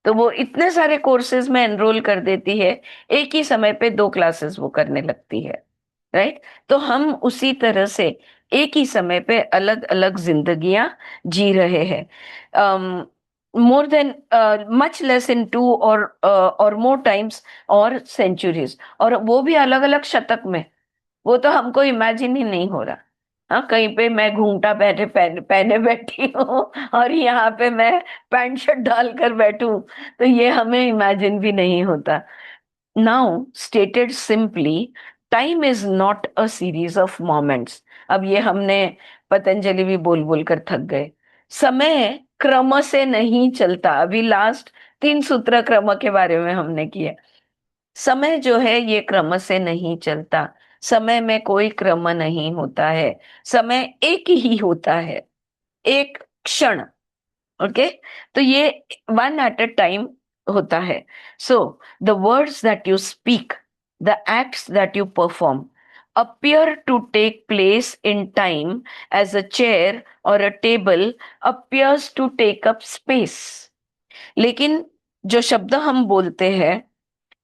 तो वो इतने सारे कोर्सेज में एनरोल कर देती है, एक ही समय पे दो क्लासेस वो करने लगती है। राइट? तो हम उसी तरह से एक ही समय पे अलग अलग जिंदगियां जी रहे हैं। More than much less in 2 or more times और सेंचुरीज, और वो भी अलग अलग शतक में। वो तो हमको इमेजिन ही नहीं हो रहा। हाँ, कहीं पे मैं घूंघटा पहने बैठी हूँ और यहाँ पे मैं पैंट शर्ट डालकर बैठूं, तो ये हमें इमेजिन भी नहीं होता। Now stated simply, time is not a series of moments. अब ये हमने पतंजलि भी बोल बोल कर थक गए। समय क्रम से नहीं चलता। अभी लास्ट 3 सूत्र क्रम के बारे में हमने किया। समय जो है ये क्रम से नहीं चलता। समय में कोई क्रम नहीं होता है। समय एक ही होता है, एक क्षण। ओके, तो ये वन एट अ टाइम होता है. So the words that you speak, the acts that you perform appear to take place in time as a chair or a table appears to take up space. लेकिन जो शब्द हम बोलते हैं,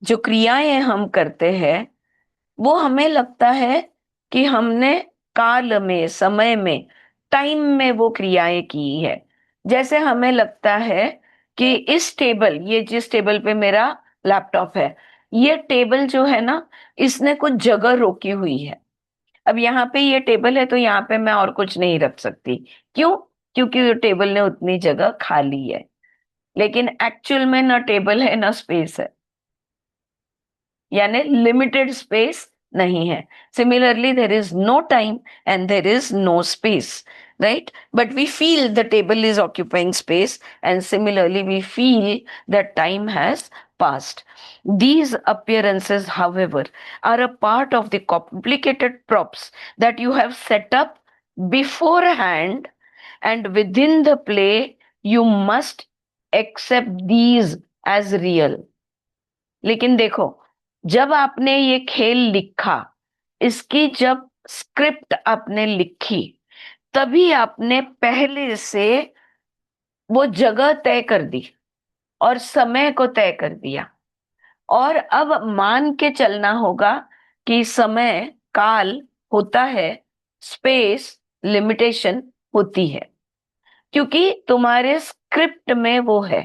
जो क्रियाएं हम करते हैं, वो हमें लगता है कि हमने काल में, समय में, टाइम में वो क्रियाएं की है. जैसे हमें लगता है कि इस टेबल, ये जिस टेबल पे मेरा लैपटॉप है, ये टेबल जो है ना, इसने कुछ जगह रोकी हुई है. अब यहाँ पे ये टेबल है तो यहाँ पे मैं और कुछ नहीं रख सकती. क्यों? क्योंकि टेबल ने उतनी जगह खा ली है. लेकिन एक्चुअल में ना टेबल है ना स्पेस है, यानी लिमिटेड स्पेस नहीं है. Similarly there is no time and there is no space, right? But we feel the table is occupying space, and similarly we feel that time has passed. These appearances, however, are a part of the complicated props that you have set up beforehand, and within the play you must accept these as real. लेकिन देखो, जब आपने ये खेल लिखा, इसकी जब script आपने लिखी, तभी आपने पहले से वो जगह तय कर दी और समय को तय कर दिया. और अब मान के चलना होगा कि समय, काल होता है, स्पेस, लिमिटेशन होती है, क्योंकि तुम्हारे स्क्रिप्ट में वो है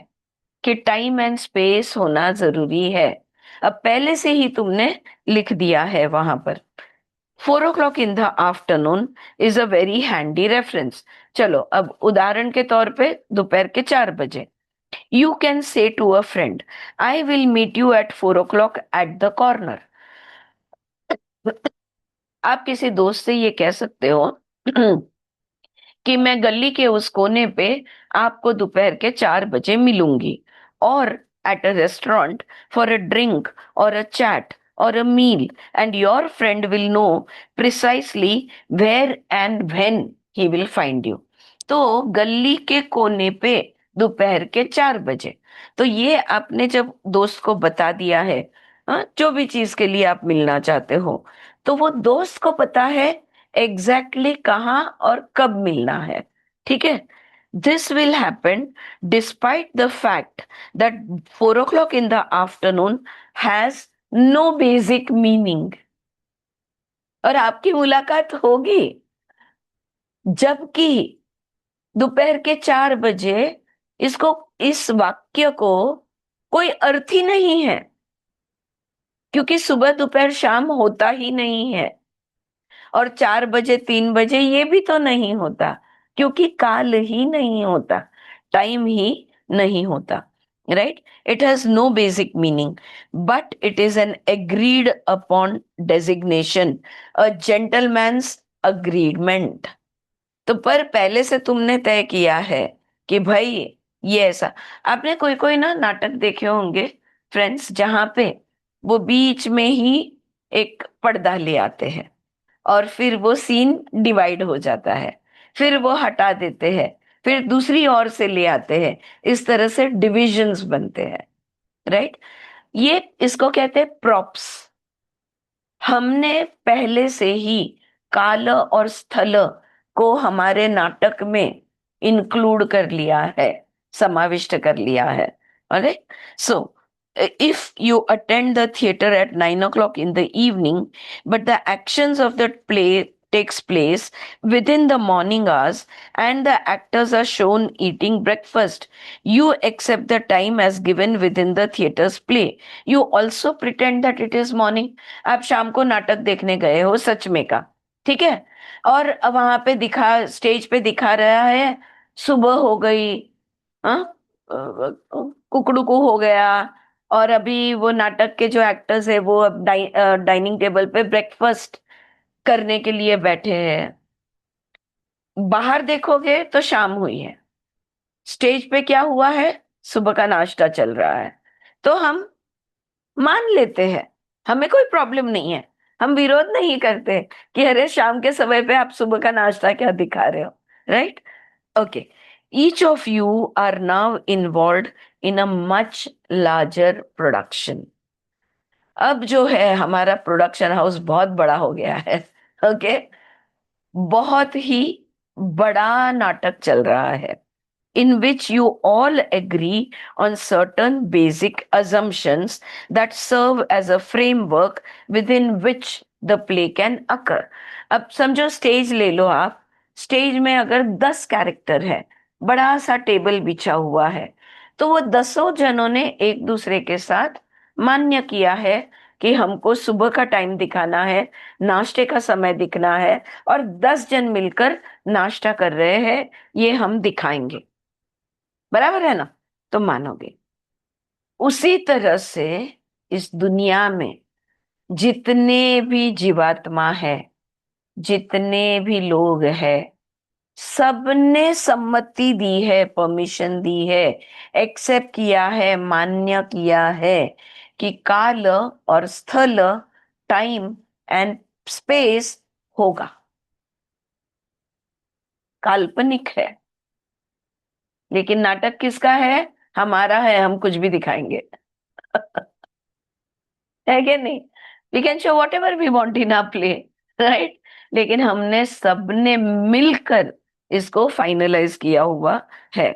कि टाइम एंड स्पेस होना जरूरी है. अब पहले से ही तुमने लिख दिया है वहां पर. 4 o'clock in the afternoon is a very handy reference. चलो, अब उदाहरण के तौर पे दोपहर के 4 बजे. You can say to a friend, I will meet you at 4 o'clock at the corner. आप किसी दोस्त से ये कह सकते हो कि मैं गली के उस कोने पे आपको दोपहर के 4 बजे मिलूंगी. और at a restaurant for a drink or a chat or a meal, and your friend will know precisely where and when he will find you. तो गली के कोने पे दोपहर के 4 बजे, तो ये आपने जब दोस्त को बता दिया है, हाँ, जो भी चीज के लिए आप मिलना चाहते हो, तो वो दोस्त को पता है एग्जैक्टली कहाँ और कब मिलना है. ठीक है? This will happen despite the fact that 4 o'clock in the afternoon has no basic meaning. और आपकी मुलाकात होगी, जबकि दोपहर के 4 बजे इसको, इस वाक्य को कोई अर्थ ही नहीं है, क्योंकि सुबह दोपहर शाम होता ही नहीं है. और 4 बजे 3 बजे ये भी तो नहीं होता, क्योंकि काल ही नहीं होता, टाइम ही नहीं होता. right? It has no basic meaning, but it is an agreed upon designation, a gentleman's agreement. तो पर पहले से तुमने तय किया है कि भाई ये ऐसा. आपने कोई कोई ना नाटक देखे होंगे फ्रेंड्स, जहां पे वो बीच में ही एक पर्दा ले आते हैं और फिर वो सीन डिवाइड हो जाता है, फिर वो हटा देते हैं, फिर दूसरी ओर से ले आते हैं. इस तरह से डिविजन्स बनते हैं, राइट? ये इसको कहते हैं प्रॉप्स. हमने पहले से ही काल और स्थल को हमारे नाटक में इंक्लूड कर लिया है, समाविष्ट कर लिया है. Alright? So if you attend the theater at 9 o'clock in the evening, but the actions of the play takes place within the morning hours and the actors are shown eating breakfast, you accept the time as given within the theater's play. You also pretend that it is morning. आप शाम को नाटक देखने गए हो सच में का, ठीक है, और वहां पे दिखा, स्टेज पे दिखा रहा है सुबह हो गई, हाँ, कुकड़ुकू हो गया, और अभी वो नाटक के जो एक्टर्स है वो अब डाइनिंग टेबल पे ब्रेकफास्ट करने के लिए बैठे हैं. बाहर देखोगे तो शाम हुई है, स्टेज पे क्या हुआ है, सुबह का नाश्ता चल रहा है. तो हम मान लेते हैं, हमें कोई प्रॉब्लम नहीं है, हम विरोध नहीं करते कि अरे शाम के समय पे आप सुबह का नाश्ता क्या दिखा रहे हो, right? Okay. Each of you are now involved in a much larger production. अब जो है हमारा प्रोडक्शन हाउस बहुत बड़ा हो गया है. ओके, बहुत ही बड़ा नाटक चल रहा है, in which you all agree on certain basic assumptions that serve as a framework within which the play can occur. अब समझो स्टेज ले लो आप. स्टेज में अगर 10 कैरेक्टर है, बड़ा सा टेबल बिछा हुआ है, तो वो 10 जनों ने एक दूसरे के साथ मान्य किया है कि हमको सुबह का टाइम दिखाना है, नाश्ते का समय दिखना है, और 10 जन मिलकर नाश्ता कर रहे हैं, ये हम दिखाएंगे. बराबर है ना? तो मानोगे. उसी तरह से इस दुनिया में जितने भी जीवात्मा है, जितने भी लोग हैं, सबने सम्मति दी है, परमिशन दी है, एक्सेप्ट किया है, मान्य किया है कि काल और स्थल, टाइम एंड स्पेस होगा. काल्पनिक है, लेकिन नाटक किसका है? हमारा है. हम कुछ भी दिखाएंगे. है कि नहीं? We can show whatever we want in our play, right? लेकिन हमने सबने मिलकर इसको फाइनलाइज किया हुआ है.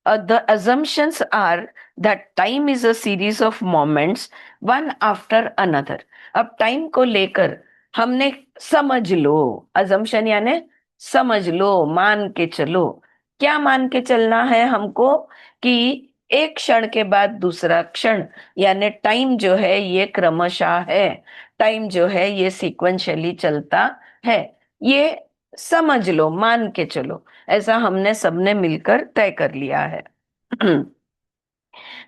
The assumptions are that time is a series of moments one after another. अब टाइम को लेकर हमने समझ लो, assumption यानी समझ लो, मान के चलो. क्या मान के चलना है हमको? कि एक क्षण के बाद दूसरा क्षण, यानी टाइम जो है ये क्रमशः है, टाइम जो है ये सीक्वेंशियली चलता है. ये समझ लो, मान के चलो. ऐसा हमने सबने मिलकर तय कर लिया है.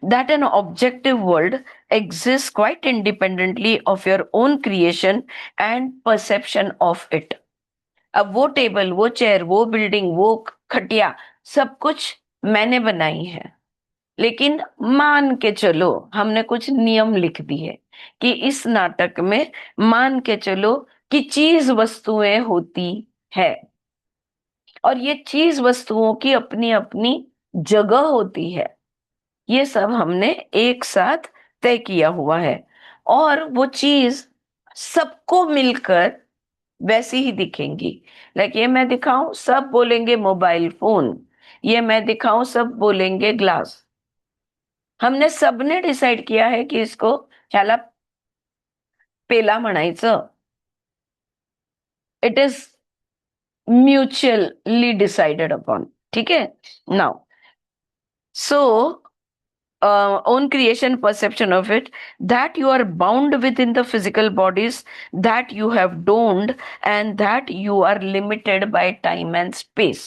That an objective world exists quite independently of your own creation and perception of it. अब वो टेबल, वो चेयर, वो बिल्डिंग, वो खटिया, सब कुछ मैंने बनाई है. लेकिन मान के चलो, हमने कुछ नियम लिख दिए कि इस नाटक में मान के चलो कि चीज वस्तुएं होती है, और ये चीज वस्तुओं की अपनी अपनी जगह होती है. ये सब हमने एक साथ तय किया हुआ है, और वो चीज सबको मिलकर वैसी ही दिखेंगी. लाइक ये मैं दिखाऊं, सब बोलेंगे मोबाइल फोन. ये मैं दिखाऊं, सब बोलेंगे ग्लास. हमने सबने डिसाइड किया है की इसको ह्याला पेला म्हणायचं. It is mutually decided upon. ठीक है. Now so own creation, perception of it, that you are bound within the physical bodies that you have donned, and that you are limited by time and space.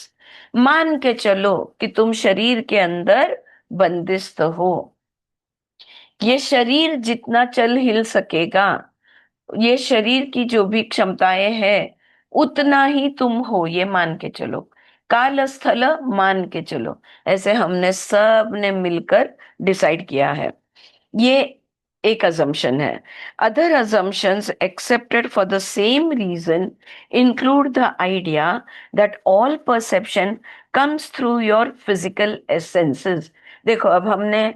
मान के चलो कि तुम शरीर के अंदर बंदिस्त हो. ये शरीर जितना चल हिल सकेगा, ये शरीर की जो भी क्षमताएं हैं, उतना ही तुम हो, ये मान के चलो. काल स्थल मान के चलो. ऐसे हमने सब ने मिलकर डिसाइड किया है. ये एक assumption है. Other assumptions accepted for the same reason include the idea that all perception comes through your physical essences. देखो, अब हमने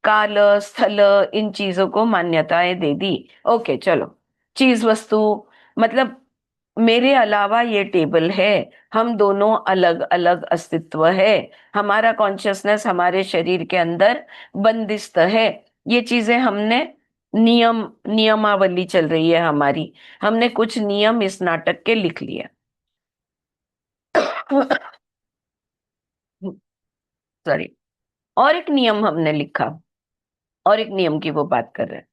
काल स्थल इन चीजों को मान्यताएं दे दी. ओके, चलो. चीज वस्तु मतलब मेरे अलावा ये टेबल है, हम दोनों अलग अलग अस्तित्व है, हमारा कॉन्शियसनेस हमारे शरीर के अंदर बंदिस्त है. ये चीजें हमने नियमावली चल रही है हमारी. हमने कुछ नियम इस नाटक के लिख लिए. सॉरी. और एक नियम हमने लिखा, और एक नियम की वो बात कर रहे हैं.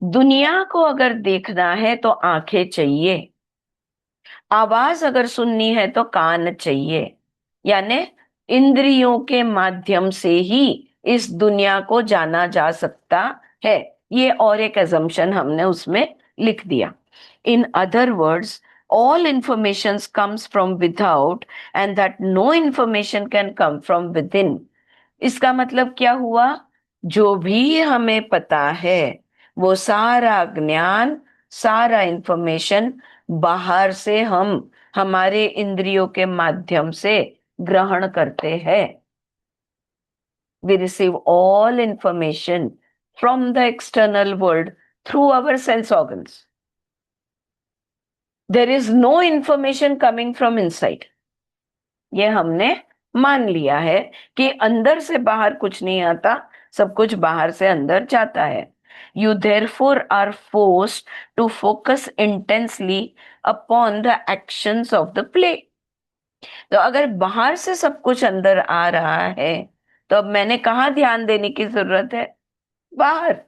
दुनिया को अगर देखना है तो आंखें चाहिए, आवाज अगर सुननी है तो कान चाहिए. यानी इंद्रियों के माध्यम से ही इस दुनिया को जाना जा सकता है. ये और एक assumption हमने उसमें लिख दिया. In other words, all information comes from without, and that no information can come from within. इसका मतलब क्या हुआ? जो भी हमें पता है, वो सारा ज्ञान, सारा इंफॉर्मेशन बाहर से हम हमारे इंद्रियों के माध्यम से ग्रहण करते हैं. We receive all information from the external world through our sense organs. There is no information coming from inside. ये हमने मान लिया है कि अंदर से बाहर कुछ नहीं आता, सब कुछ बाहर से अंदर जाता है. You therefore are forced to focus intensely upon the actions of the play. तो अगर बाहर से सब कुछ अंदर आ रहा है, तो अब मैंने कहाँ ध्यान देने की जरूरत है? बाहर.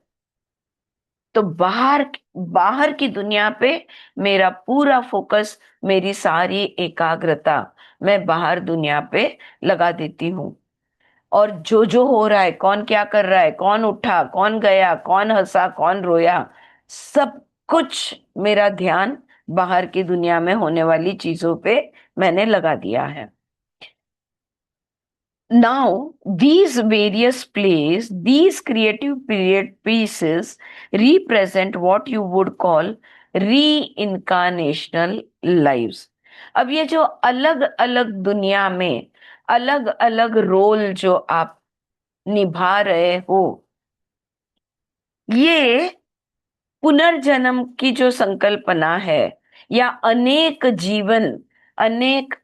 तो बाहर बाहर की दुनिया पे मेरा पूरा फोकस, मेरी सारी एकाग्रता मैं बाहर दुनिया पे लगा देती हूँ. और जो जो हो रहा है, कौन क्या कर रहा है, कौन उठा, कौन गया, कौन हंसा, कौन रोया, सब कुछ मेरा ध्यान बाहर की दुनिया में होने वाली चीजों पे मैंने लगा दिया है. Now, these various plays, these creative period pieces represent what you would call reincarnational lives. अब ये जो अलग अलग दुनिया में अलग अलग रोल जो आप निभा रहे हो, ये पुनर्जन्म की जो संकल्पना है, या अनेक जीवन, अनेक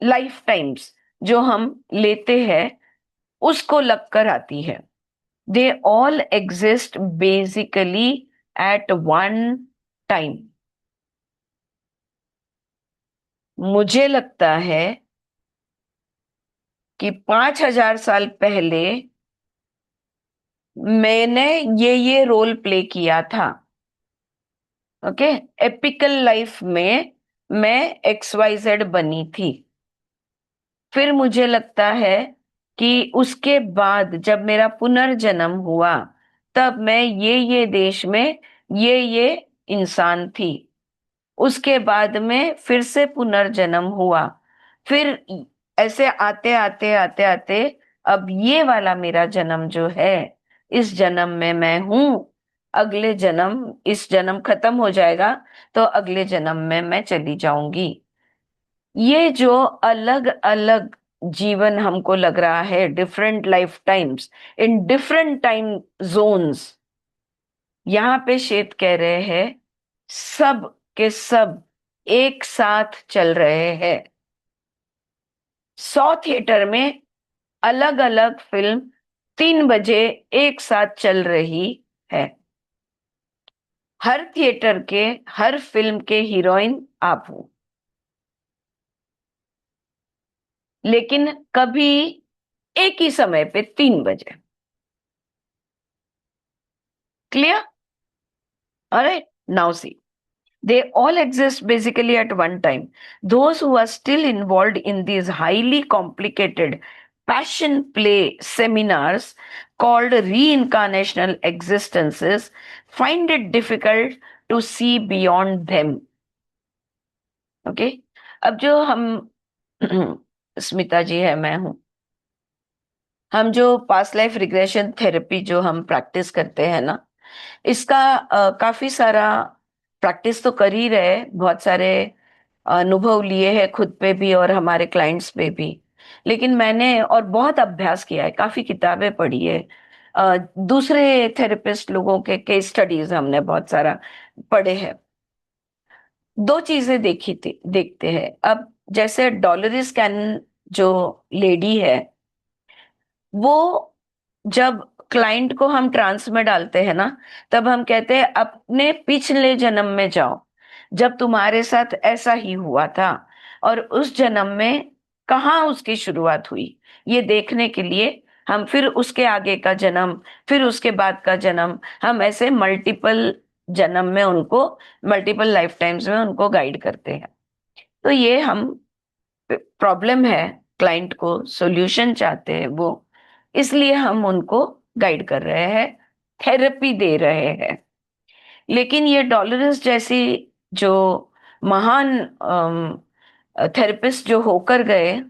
लाइफ टाइम्स जो हम लेते हैं, उसको लगकर आती है. They all exist basically at one time. मुझे लगता है कि 5,000 साल पहले मैंने ये रोल प्ले किया था. ओके, एपिकल लाइफ में मैं XYZ बनी थी. फिर मुझे लगता है कि उसके बाद जब मेरा पुनर्जन्म हुआ, तब मैं ये देश में ये इंसान थी. उसके बाद में फिर से पुनर्जन्म हुआ. फिर ऐसे आते आते आते आते अब ये वाला मेरा जन्म जो है, इस जन्म में मैं हूं. अगले जन्म, इस जन्म खत्म हो जाएगा तो अगले जन्म में मैं चली जाऊंगी. ये जो अलग अलग जीवन हमको लग रहा है, different life times in different time zones, यहां पे श्वेत कह रहे हैं सब के सब एक साथ चल रहे हैं. 100 थिएटर में अलग अलग फिल्म 3 बजे एक साथ चल रही है. हर थिएटर के, हर फिल्म के हीरोइन आप हो, लेकिन कभी एक ही समय पे 3 बजे. Clear? Alright, now see. They all exist basically at one time. Those who are still involved in these highly complicated passion play seminars called reincarnational existences find it difficult to see beyond them. Okay? अब जो हम स्मिता जी है, मैं हूं, हम जो past life regression therapy जो हम प्रैक्टिस करते हैं ना, इसका काफी सारा प्रैक्टिस तो कर ही रहे, बहुत सारे अनुभव लिए हैं खुद पे भी और हमारे क्लाइंट्स पे भी. लेकिन मैंने और बहुत अभ्यास किया है, काफी किताबें पढ़ी है, दूसरे थेरेपिस्ट लोगों के केस स्टडीज हमने बहुत सारा पढ़े हैं. 2 चीजें देखी थी, देखते हैं. अब जैसे डॉलरिस कैनन जो लेडी है, वो जब क्लाइंट को हम ट्रांस में डालते हैं ना, तब हम कहते हैं अपने पिछले जन्म में जाओ, जब तुम्हारे साथ ऐसा ही हुआ था, और उस जन्म में कहाँ उसकी शुरुआत हुई, ये देखने के लिए हम फिर उसके आगे का जन्म, फिर उसके बाद का जन्म, हम ऐसे मल्टीपल जन्म में उनको, मल्टीपल लाइफ टाइम्स में उनको गाइड करते हैं. तो ये हम प्रॉब्लम है, क्लाइंट को सॉल्यूशन चाहते हैं वो, इसलिए हम उनको गाइड कर रहे हैं, थेरेपी दे रहे हैं. लेकिन ये डॉलरस जैसी जो महान थेरेपिस्ट जो होकर गए,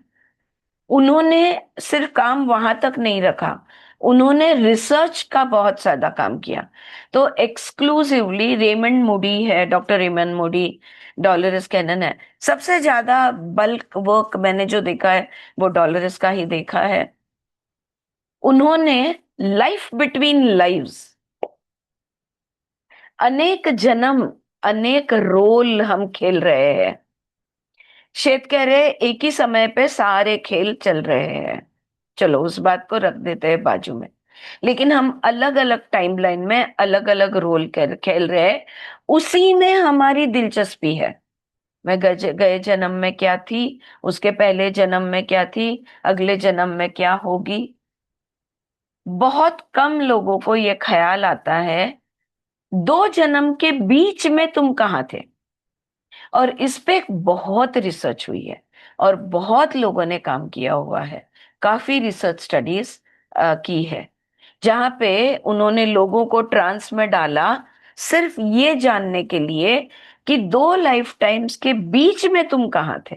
उन्होंने सिर्फ काम वहां तक नहीं रखा, उन्होंने रिसर्च का बहुत ज्यादा काम किया। तो एक्सक्लूसिवली रेमंड मूडी है, doctor Raymond Moody, Dolores Cannon है। सबसे ज्यादा बल्क वर्क मैंने जो देखा है वो डॉलरस का ही देखा है। उन्होंने लाइफ बिटवीन लाइव्स, अनेक जन्म, अनेक रोल हम खेल रहे हैं। शेत कह रहे एक ही समय पे सारे खेल चल रहे हैं, चलो उस बात को रख देते हैं बाजू में, लेकिन हम अलग अलग टाइमलाइन में अलग अलग रोल खेल रहे हैं। उसी में हमारी दिलचस्पी है। मैं गए गए जन्म में क्या थी, उसके पहले जन्म में क्या थी, अगले जन्म में क्या होगी। बहुत कम लोगों को ये ख्याल आता है 2 जन्म के बीच में तुम कहाँ थे। और इस पे बहुत रिसर्च हुई है और बहुत लोगों ने काम किया हुआ है, काफी रिसर्च स्टडीज की है, जहां पे उन्होंने लोगों को ट्रांस में डाला सिर्फ ये जानने के लिए कि 2 लाइफ टाइम्स के बीच में तुम कहाँ थे।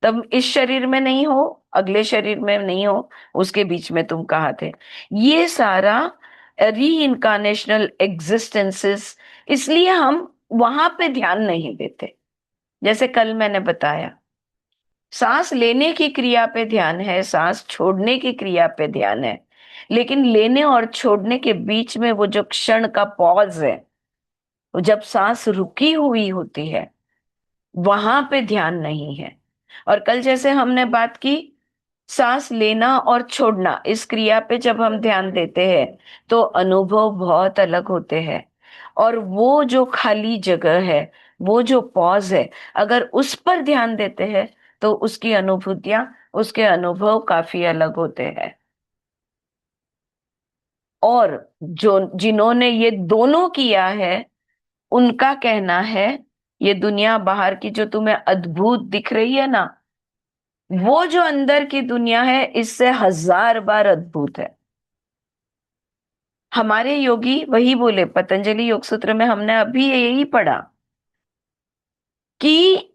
तब इस शरीर में नहीं हो, अगले शरीर में नहीं हो, उसके बीच में तुम कहाँ थे। ये सारा री इनकारनेशनल एग्जिस्टेंसेस, इसलिए हम वहां पे ध्यान नहीं देते। जैसे कल मैंने बताया, सांस लेने की क्रिया पे ध्यान है, सांस छोड़ने की क्रिया पे ध्यान है, लेकिन लेने और छोड़ने के बीच में वो जो क्षण का पॉज है, वो जब सांस रुकी हुई होती है, वहां पे ध्यान नहीं है। और कल जैसे हमने बात की, सांस लेना और छोड़ना, इस क्रिया पे जब हम ध्यान देते हैं तो अनुभव बहुत अलग होते हैं। और वो जो खाली जगह है, वो जो पॉज है, अगर उस पर ध्यान देते हैं तो उसकी अनुभूतियां, उसके अनुभव काफी अलग होते हैं। और जो जिन्होंने ये दोनों किया है, उनका कहना है ये दुनिया बाहर की जो तुम्हें अद्भुत दिख रही है ना, वो जो अंदर की दुनिया है इससे 1000 बार अद्भुत है। हमारे योगी वही बोले, पतंजलि योग सूत्र में हमने अभी यही पढ़ा कि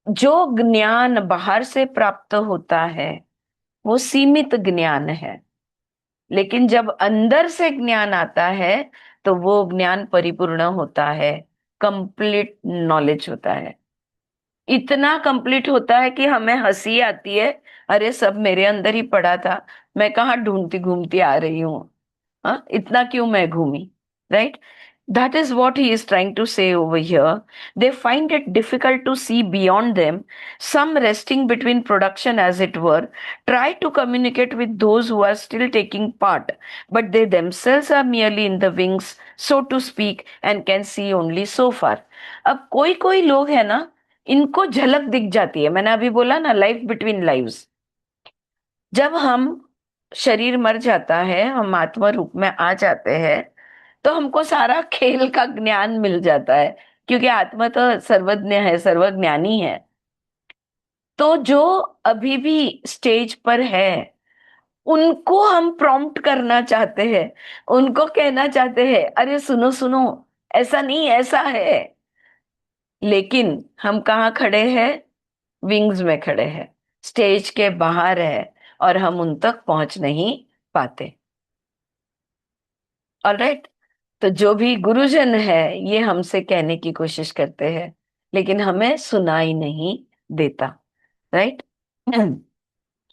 जो ज्ञान बाहर से प्राप्त होता है वो सीमित ज्ञान है, लेकिन जब अंदर से ज्ञान आता है तो वो ज्ञान परिपूर्ण होता है, कंप्लीट नॉलेज होता है। इतना कंप्लीट होता है कि हमें हंसी आती है, अरे सब मेरे अंदर ही पड़ा था, मैं कहाँ ढूंढती घूमती आ रही हूँ, हाँ इतना क्यों मैं घूमी, right. That is what he is trying to say over here. They find it difficult to see beyond them, some resting between production as it were, try to communicate with those who are still taking part, but they themselves are merely in the wings, so to speak, and can see only so far. अब कोई कोई लोग है ना, इनको झलक दिख जाती है। मैंने अभी बोला ना, लाइफ बिटवीन लाइव्स। जब हम शरीर मर जाता है, हम आत्मा रूप में आ जाते हैं, तो हमको सारा खेल का ज्ञान मिल जाता है, क्योंकि आत्मा तो सर्वज्ञ है, सर्वज्ञानी है। तो जो अभी भी स्टेज पर है, उनको हम प्रॉम्प्ट करना चाहते हैं, उनको कहना चाहते हैं अरे सुनो सुनो, ऐसा नहीं ऐसा है। लेकिन हम कहाँ खड़े हैं, विंग्स में खड़े हैं, स्टेज के बाहर है, और हम उन तक पहुंच नहीं पाते। ऑलराइट। तो जो भी गुरुजन है ये हमसे कहने की कोशिश करते हैं, लेकिन हमें सुनाई नहीं देता, right.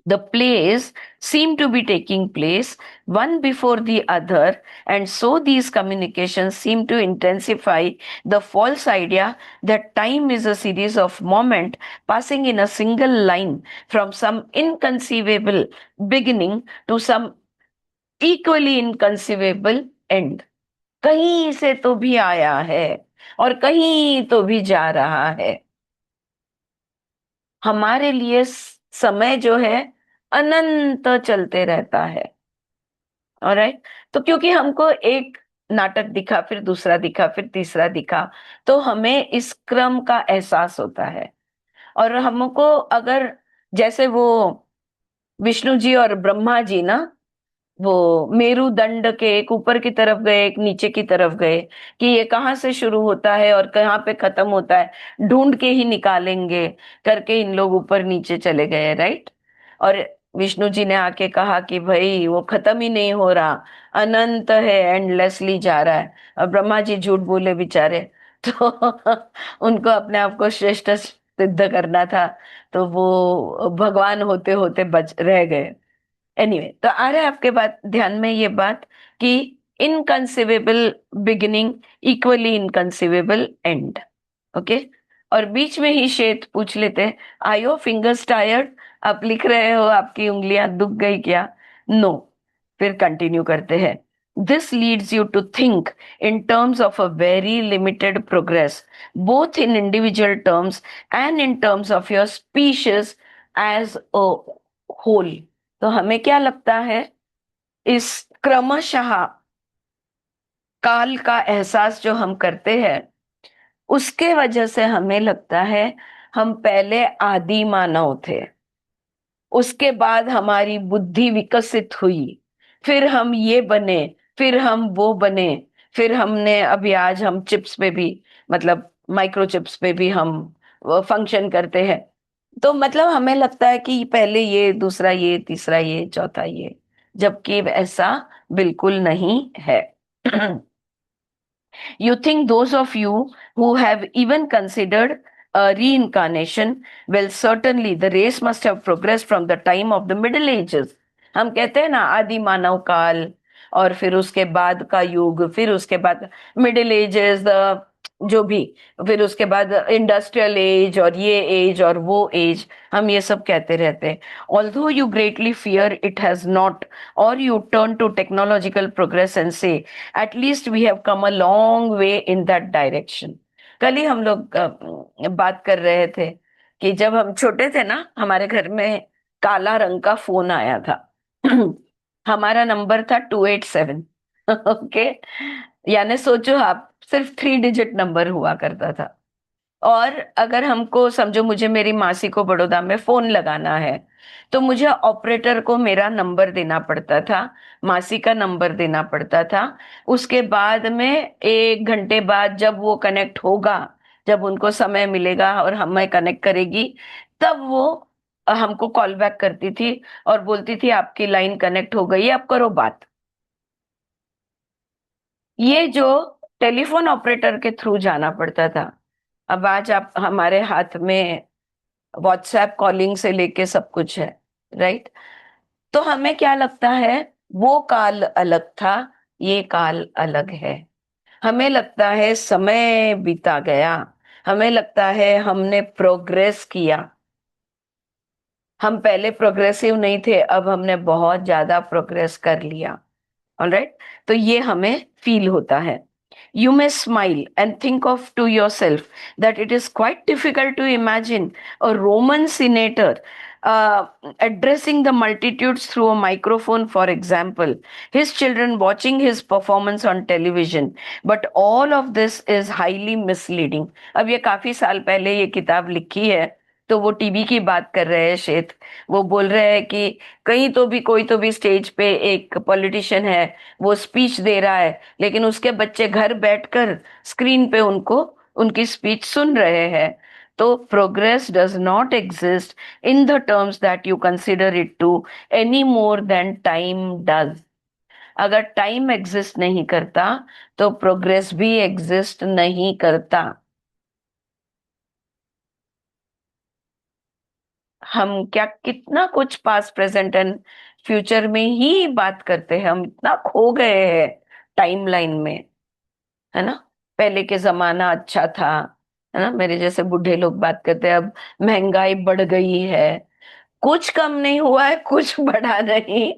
The plays seem to be taking place one before the other, and so these communications seem to intensify the false idea that time is a series of moments passing in a single line from some inconceivable beginning to some equally inconceivable end. कहीं से तो भी आया है और कहीं तो भी जा रहा है। हमारे लिए समय जो है अनंत चलते रहता है। ऑलराइट। तो क्योंकि हमको एक नाटक दिखा, फिर दूसरा दिखा, फिर तीसरा दिखा, तो हमें इस क्रम का एहसास होता है। और हमको अगर, जैसे वो विष्णु जी और ब्रह्मा जी ना, वो मेरुदंड के एक ऊपर की तरफ गए, एक नीचे की तरफ गए, कि ये कहाँ से शुरू होता है और कहाँ पे खत्म होता है, ढूंढ के ही निकालेंगे करके इन लोग ऊपर नीचे चले गए, राइट। और विष्णु जी ने आके कहा कि भाई वो खत्म ही नहीं हो रहा, अनंत है, एंडलेसली जा रहा है। और ब्रह्मा जी झूठ बोले बेचारे। तो उनको अपने आप को श्रेष्ठ सिद्ध करना था, तो वो भगवान होते होते बच रह गए। एनीवे, तो आ रहा है आपके बात ध्यान में ये बात कि inconceivable beginning, equally inconceivable and. Okay. और बीच में ही श्वेत पूछ लेते हैं, आर योर फिंगर्स टायर्ड? आप लिख रहे हो, आपकी उंगलियां दुख गई क्या? नो। फिर कंटिन्यू करते हैं, this leads you to think in terms of a very limited progress, both in individual terms and in terms of your species as a whole। तो हमें क्या लगता है, इस क्रमशः काल का एहसास जो हम करते हैं, उसके वजह से हमें लगता है हम पहले आदि मानव थे, उसके बाद हमारी बुद्धि विकसित हुई, फिर हम ये बने, फिर हम वो बने, फिर हमने अभी आज हम चिप्स पे भी, मतलब माइक्रो चिप्स पे भी हम फंक्शन करते हैं। तो मतलब हमें लगता है कि पहले ये, दूसरा ये, तीसरा ये, चौथा ये, जबकि ऐसा बिल्कुल नहीं है। You think those of you who have even considered a reincarnation, well, certainly the race must have progressed from the time of the Middle Ages। हम कहते हैं ना आदि मानव काल, और फिर उसके बाद का युग, फिर उसके बाद मिडिल एजेस, जो भी, फिर उसके बाद इंडस्ट्रियल एज, और ये एज और वो एज, हम ये सब कहते रहते हैं। Although you greatly fear it has not, और you turn to technological progress and say at least we have come a long way in that direction. कल ही हम लोग बात कर रहे थे कि जब हम छोटे थे ना, हमारे घर में काला रंग का फोन आया था। हमारा नंबर था 287। ओके। यानी सोचो आप, सिर्फ 3 डिजिट नंबर हुआ करता था। और अगर हमको समझो, मुझे मेरी मासी को बड़ौदा में फोन लगाना है, तो मुझे ऑपरेटर को मेरा नंबर देना पड़ता था, मासी का नंबर देना पड़ता था। उसके बाद में 1 घंटे बाद जब वो कनेक्ट होगा, जब उनको समय मिलेगा और हमें कनेक्ट करेगी, तब वो हमको कॉल बैक करती थी और बोलती थी आपकी लाइन कनेक्ट हो गई है, आप करो बात। ये जो टेलीफोन ऑपरेटर के थ्रू जाना पड़ता था, अब आज आप हमारे हाथ में व्हाट्सएप कॉलिंग से लेके सब कुछ है, राइट? तो हमें क्या लगता है, वो काल अलग था, ये काल अलग है। हमें लगता है समय बीता गया, हमें लगता है हमने प्रोग्रेस किया। हम पहले प्रोग्रेसिव नहीं थे, अब हमने बहुत ज्यादा प्रोग्रेस कर लिया। ऑलराइट? तो ये हमें फील होता है। You may smile and think of to yourself that it is quite difficult to imagine a Roman senator addressing the multitudes through a microphone, for example, his children watching his performance on television. But all of this is highly misleading। अब ये काफी साल पहले ये किताब लिखी है, तो वो टीवी की बात कर रहे हैं शेत। वो बोल रहे हैं कि कहीं तो भी, कोई तो भी स्टेज पे एक पॉलिटिशियन है, वो स्पीच दे रहा है, लेकिन उसके बच्चे घर बैठकर स्क्रीन पे उनको, उनकी स्पीच सुन रहे हैं। तो progress does not exist in the terms that you consider it to, any more than time does. अगर टाइम एग्जिस्ट नहीं करता, तो प्रोग्रेस भी एग्जिस्ट नहीं करता। हम क्या कितना कुछ पास्ट प्रेजेंट एंड फ्यूचर में ही बात करते हैं, हम इतना खो गए हैं टाइमलाइन में, है ना? पहले के जमाना अच्छा था, है ना? मेरे जैसे बूढ़े लोग बात करते हैं, अब महंगाई बढ़ गई है। कुछ कम नहीं हुआ है, कुछ बढ़ा नहीं,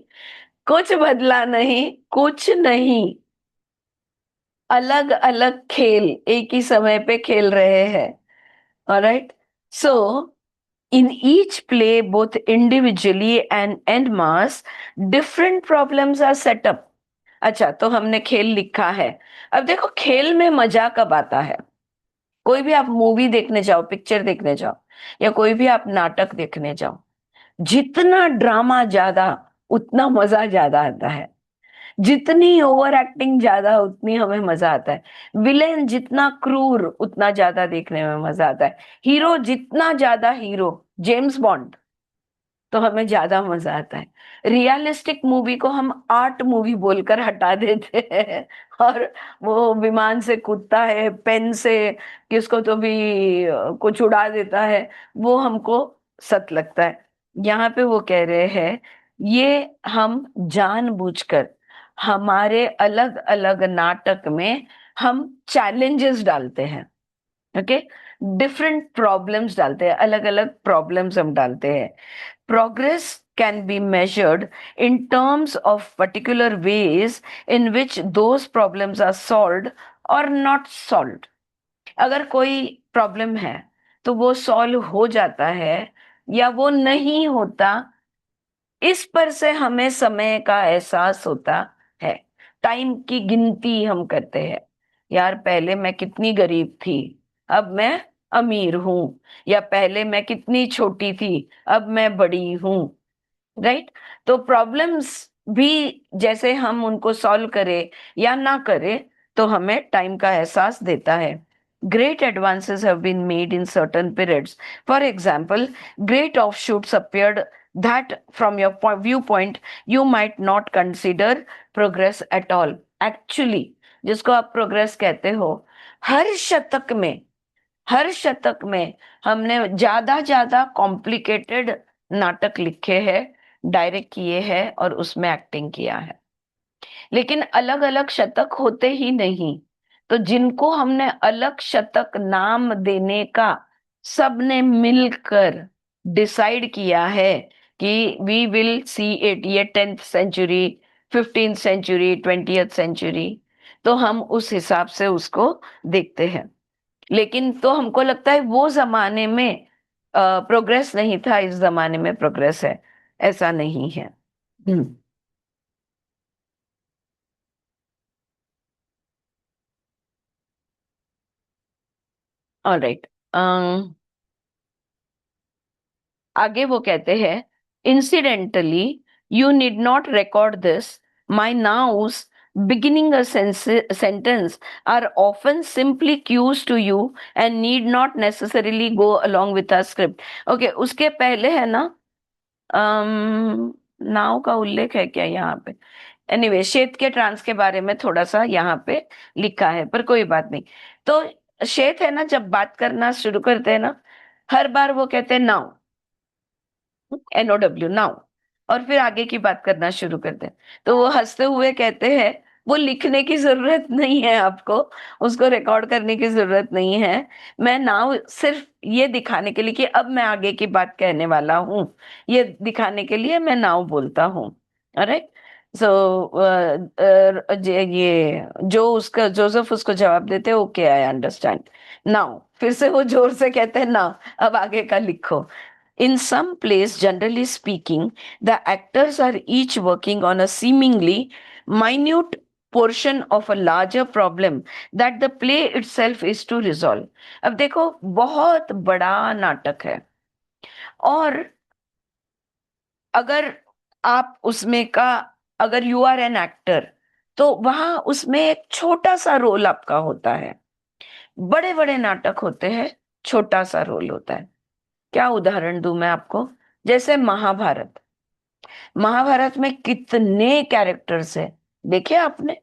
कुछ बदला नहीं, कुछ नहीं। अलग अलग खेल एक ही समय पे खेल रहे हैं। Alright? So in each play, both individually and en masse, different problems are set up। अच्छा, तो हमने खेल लिखा है। अब देखो, खेल में मजा कब आता है? कोई भी आप मूवी देखने जाओ, पिक्चर देखने जाओ, या कोई भी आप नाटक देखने जाओ, जितना ड्रामा ज्यादा, उतना मजा ज्यादा आता है। जितनी ओवर एक्टिंग ज्यादा, उतनी हमें मजा आता है। विलेन जितना क्रूर, उतना ज्यादा देखने में मजा आता है। हीरो जितना ज्यादा हीरो, जेम्स बॉन्ड, तो हमें ज्यादा मजा आता है। रियलिस्टिक मूवी को हम आर्ट मूवी बोलकर हटा देते हैं और वो विमान से कूदता है, पेन से किसको तो भी कुछ उड़ा देता है, वो हमको सत लगता है। यहाँ पे वो कह रहे हैं ये हम जानबूझकर हमारे अलग अलग नाटक में हम चैलेंजेस डालते हैं। ओके, डिफरेंट प्रॉब्लम्स डालते हैं, अलग अलग प्रॉब्लम्स हम डालते हैं। Progress can be measured in terms of particular ways in which those problems are solved or not solved. अगर कोई प्रॉब्लम है तो वो सॉल्व हो जाता है या वो नहीं होता, इस पर से हमें समय का एहसास होता है। टाइम की गिनती हम करते हैं, यार पहले मैं कितनी गरीब थी, अब मैं अमीर हूं, या पहले मैं कितनी छोटी थी, अब मैं बड़ी हूं। राइट? तो प्रॉब्लम्स भी जैसे हम उनको सॉल्व करें या ना करें, तो हमें टाइम का एहसास देता है। Great advances have been made in certain periods. For example, great offshoots appeared that, from your viewpoint, you might not consider progress at all. Actually, जिसको आप प्रोग्रेस कहते हो, हर शतक में हर शतक में हमने ज्यादा ज्यादा कॉम्प्लिकेटेड नाटक लिखे हैं, डायरेक्ट किए हैं और उसमें एक्टिंग किया है। लेकिन अलग अलग शतक होते ही नहीं, तो जिनको हमने अलग शतक नाम देने का सबने मिलकर डिसाइड किया है कि वी विल सी इट, ये 10th century, 15th century, 20th century, तो हम उस हिसाब से उसको देखते हैं। लेकिन तो हमको लगता है वो जमाने में प्रोग्रेस नहीं था, इस जमाने में प्रोग्रेस है, ऐसा नहीं है। ऑलराइट, आगे वो कहते हैं incidentally you need not record this, my knows beginning a sentence are often simply cues to you and need not necessarily go along with a script. Okay, उसके पहले है ना, नाव का उल्लेख है क्या यहाँ पे? एनीवे, श्वेत के ट्रांस के बारे में थोड़ा सा यहाँ पे लिखा है, पर कोई बात नहीं। तो श्वेत है ना, जब बात करना शुरू करते हैं ना, हर बार वो कहते हैं नाउ, NOW, नाउ, और फिर आगे की बात करना शुरू करते हैं। तो वो हंसते हुए कहते हैं वो लिखने की जरूरत नहीं है आपको, उसको रिकॉर्ड करने की जरूरत नहीं है। मैं नाउ सिर्फ ये दिखाने के लिए कि अब मैं आगे की बात कहने वाला हूँ, ये दिखाने के लिए मैं नाउ बोलता हूँ। राइट? सो ये जो उसका जोसेफ उसको जवाब देते, ओके आई अंडरस्टैंड नाउ, फिर से वो जोर से कहते हैं नाउ, अब आगे का लिखो। In some plays, generally speaking, the actors are each working on a seemingly minute portion of a larger problem that the play itself is to resolve. अब देखो, बहुत बड़ा नाटक है और अगर आप उसमें का अगर यू आर एन एक्टर, तो वहां उसमें एक छोटा सा रोल आपका होता है। बड़े बड़े नाटक होते हैं, छोटा सा रोल होता है। क्या उदाहरण दूं मैं आपको? जैसे महाभारत, महाभारत में कितने कैरेक्टर्स हैं, देखे आपने?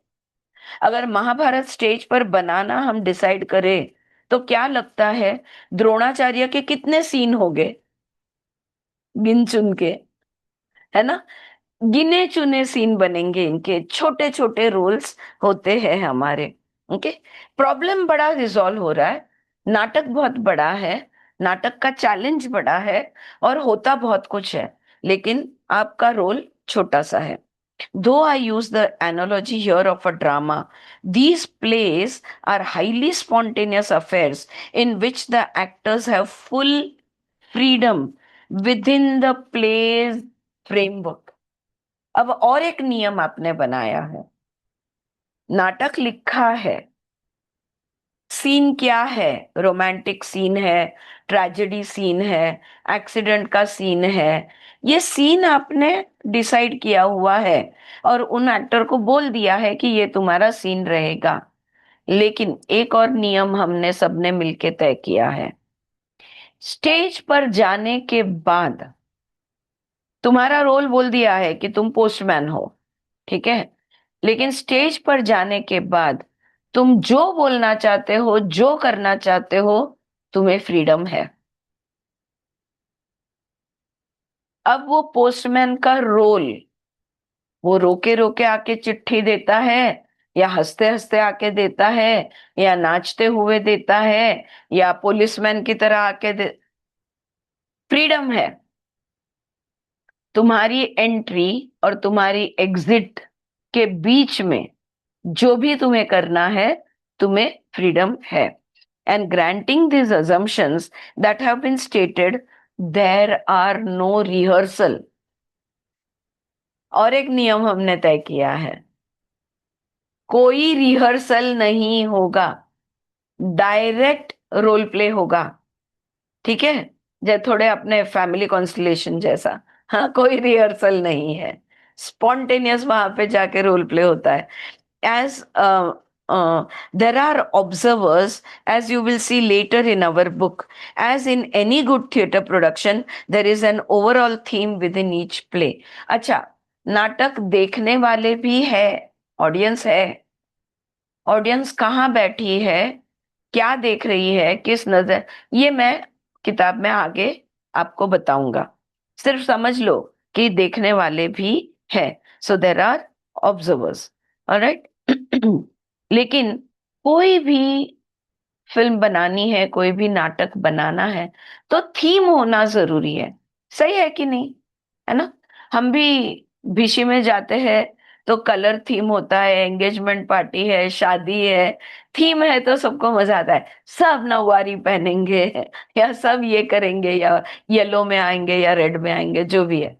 अगर महाभारत स्टेज पर बनाना हम डिसाइड करें तो क्या लगता है द्रोणाचार्य के कितने सीन हो गए, गिन चुन के, है ना? गिने चुने सीन बनेंगे, इनके छोटे छोटे रोल्स होते हैं हमारे। ओके, प्रॉब्लम बड़ा रिजॉल्व हो रहा है, नाटक बहुत बड़ा है, नाटक का चैलेंज बड़ा है और होता बहुत कुछ है, लेकिन आपका रोल छोटा सा है। Though I use the analogy here of a drama, these plays are highly spontaneous affairs in which the actors have full freedom within the play's framework. अब और एक नियम आपने बनाया है, नाटक लिखा है, सीन क्या है? रोमांटिक सीन है, ट्रेजेडी सीन है, एक्सीडेंट का सीन है, ये सीन आपने डिसाइड किया हुआ है और उन एक्टर को बोल दिया है कि ये तुम्हारा सीन रहेगा। लेकिन एक और नियम हमने सबने मिलके तय किया है, स्टेज पर जाने के बाद तुम्हारा रोल बोल दिया है कि तुम पोस्टमैन हो, ठीक है, लेकिन स्टेज पर जाने के बाद तुम जो बोलना चाहते हो, जो करना चाहते हो, तुम्हें फ्रीडम है। अब वो पोस्टमैन का रोल, वो रोके रोके आके चिट्ठी देता है, या हंसते हंसते आके देता है, या नाचते हुए देता है, या पुलिसमैन की तरह आके दे, फ्रीडम है। तुम्हारी एंट्री और तुम्हारी एग्जिट के बीच में जो भी तुम्हें करना है, तुम्हें फ्रीडम है। And granting these assumptions that have been stated, there are no rehearsal। और एक नियम हमने तय किया है, कोई रिहर्सल नहीं होगा, डायरेक्ट रोल प्ले होगा, ठीक है, जैसे थोड़े अपने फैमिली कॉन्स्टलेशन जैसा। हाँ, कोई रिहर्सल नहीं है, स्पॉन्टेनियस वहां पे जाके रोल प्ले होता है। as there are observers, as you will see later in our book, as in any good theatre production, there is an overall theme within each play। अच्छा, नाटक देखने वाले भी है, ऑडियंस है। ऑडियंस कहाँ बैठी है, क्या देख रही है, किस नजर, ये मैं किताब में आगे आपको बताऊंगा। सिर्फ समझ लो कि देखने वाले भी है, so there are observers, alright. लेकिन कोई भी फिल्म बनानी है, कोई भी नाटक बनाना है, तो थीम होना जरूरी है। सही है कि नहीं, है ना? हम भी भीशी में जाते हैं तो कलर थीम होता है, एंगेजमेंट पार्टी है, शादी है, थीम है तो सबको मजा आता है। सब नौवारी पहनेंगे या सब ये करेंगे, या येलो में आएंगे या रेड में आएंगे, जो भी है,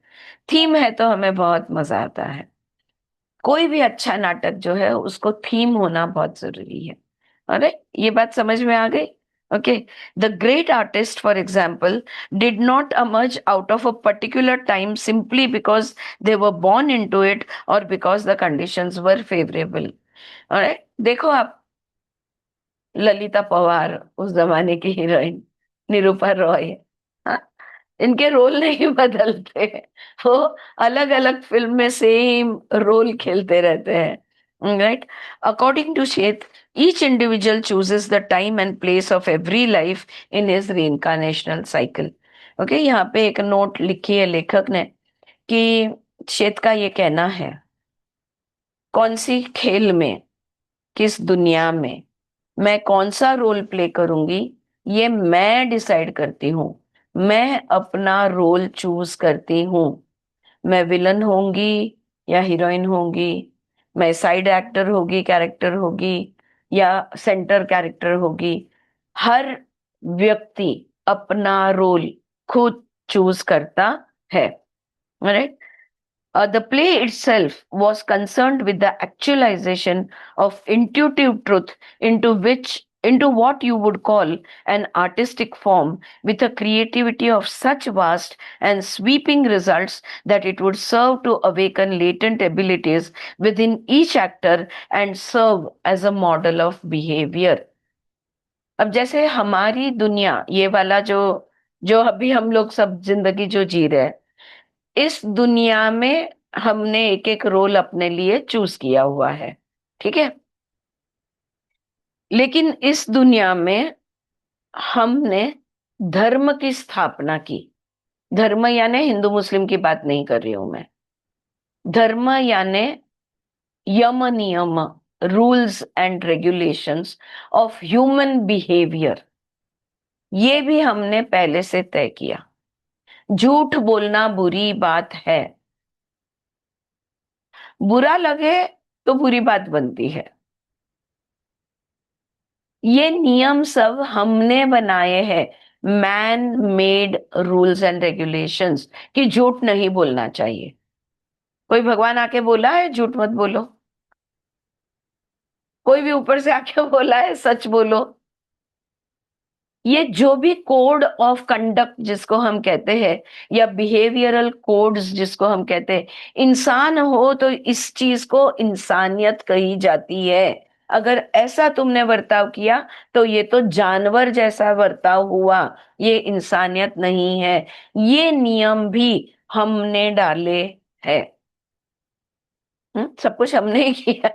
थीम है तो हमें बहुत मजा आता है। कोई भी अच्छा नाटक जो है उसको थीम होना बहुत जरूरी है। अरे, ये बात समझ में आ गई? Okay. The great artist, for example, did not emerge out of a particular time simply because they were born into it or because the conditions were favorable। alright? देखो आप, ललिता पवार उस जमाने की हीरोइन, निरूपा रॉय, हाँ, इनके रोल नहीं बदलते, वो अलग अलग फिल्म में सेम रोल खेलते रहते हैं, right? According to Seth, each individual chooses the time and place of every life in his reincarnational cycle। Okay, यहाँ पे एक नोट लिखी है लेखक ने कि शेत का ये कहना है, कौन सी खेल में, किस दुनिया में मैं कौन सा रोल प्ले करूंगी, ये मैं डिसाइड करती हूँ। मैं अपना रोल चूज करती हूँ। मैं विलन होंगी या हीरोइन होंगी, मैं साइड एक्टर होगी, कैरेक्टर होगी, या सेंटर कैरेक्टर होगी। हर व्यक्ति अपना रोल खुद चूज करता है, right? The play itself was concerned with the actualization of intuitive truth into what you would call an artistic form, with a creativity of such vast and sweeping results that it would serve to awaken latent abilities within each actor and serve as a model of behavior। अब जैसे हमारी दुनिया, ये वाला जो जो अभी हम लोग सब जिंदगी जो जी रहे हैं, इस दुनिया में हमने एक एक रोल अपने लिए चूज किया हुआ है, ठीक है, लेकिन इस दुनिया में हमने धर्म की स्थापना की। धर्म यानी हिंदू मुस्लिम की बात नहीं कर रही हूं मैं, धर्म यानी यम नियम, rules and regulations of human behaviour, ये भी हमने पहले से तय किया। झूठ बोलना बुरी बात है, बुरा लगे तो बुरी बात बनती है। ये नियम सब हमने बनाए हैं, man made rules and regulations, कि झूठ नहीं बोलना चाहिए। कोई भगवान आके बोला है झूठ मत बोलो? कोई भी ऊपर से आके बोला है सच बोलो? ये जो भी कोड ऑफ कंडक्ट जिसको हम कहते हैं, या बिहेवियरल कोड्स जिसको हम कहते हैं, इंसान हो तो इस चीज को इंसानियत कही जाती है। अगर ऐसा तुमने बर्ताव किया तो ये तो जानवर जैसा बर्ताव हुआ, ये इंसानियत नहीं है। ये नियम भी हमने डाले हैं। सब कुछ हमने ही किया।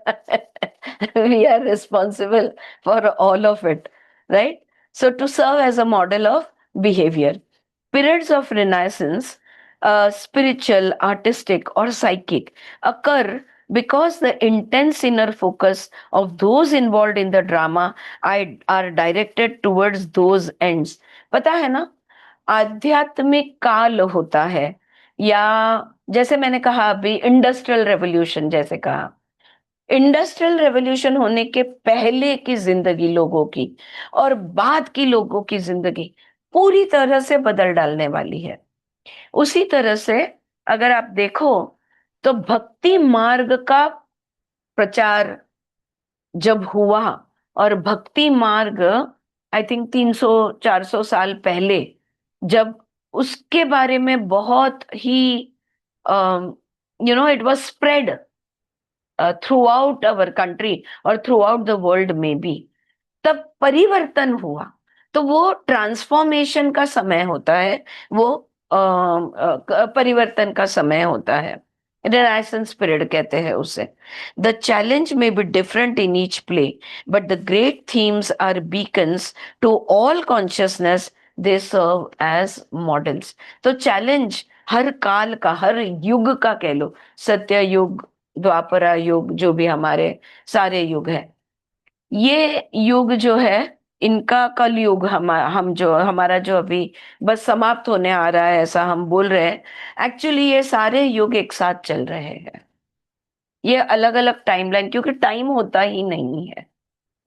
We are responsible for all of it, right? So to serve as a model of behaviour, periods of renaissance, spiritual, artistic, or psychic, occur because the intense inner focus of those involved in the drama are directed towards those ends. पता है ना, आध्यात्मिक काल होता है, या जैसे मैंने कहा अभी इंडस्ट्रियल रेवोल्यूशन, जैसे कहा इंडस्ट्रियल रेवोल्यूशन होने के पहले की जिंदगी लोगों की और बाद की लोगों की जिंदगी पूरी तरह से बदल डालने वाली है। उसी तरह से अगर आप देखो तो भक्ति मार्ग का प्रचार जब हुआ, और भक्ति मार्ग आई थिंक 300-400 साल पहले, जब उसके बारे में बहुत ही it was spread throughout our country और थ्रू आउट द वर्ल्ड में भी, तब परिवर्तन हुआ। तो वो ट्रांसफॉर्मेशन का समय होता है, वो परिवर्तन का समय होता है, रेनाइसेंस पीरियड कहते हैं उसे। The challenge may be different in each play, but the great themes are beacons to all consciousness, they serve as models. तो चैलेंज हर काल का, हर युग का कह लो, सत्य युग, द्वापरा युग, जो भी हमारे सारे युग है, ये युग जो है, इनका कल युग, हम जो हमारा जो अभी बस समाप्त होने आ रहा है ऐसा हम बोल रहे हैं, एक्चुअली ये सारे युग एक साथ चल रहे हैं। ये अलग अलग टाइमलाइन, क्योंकि टाइम होता ही नहीं है,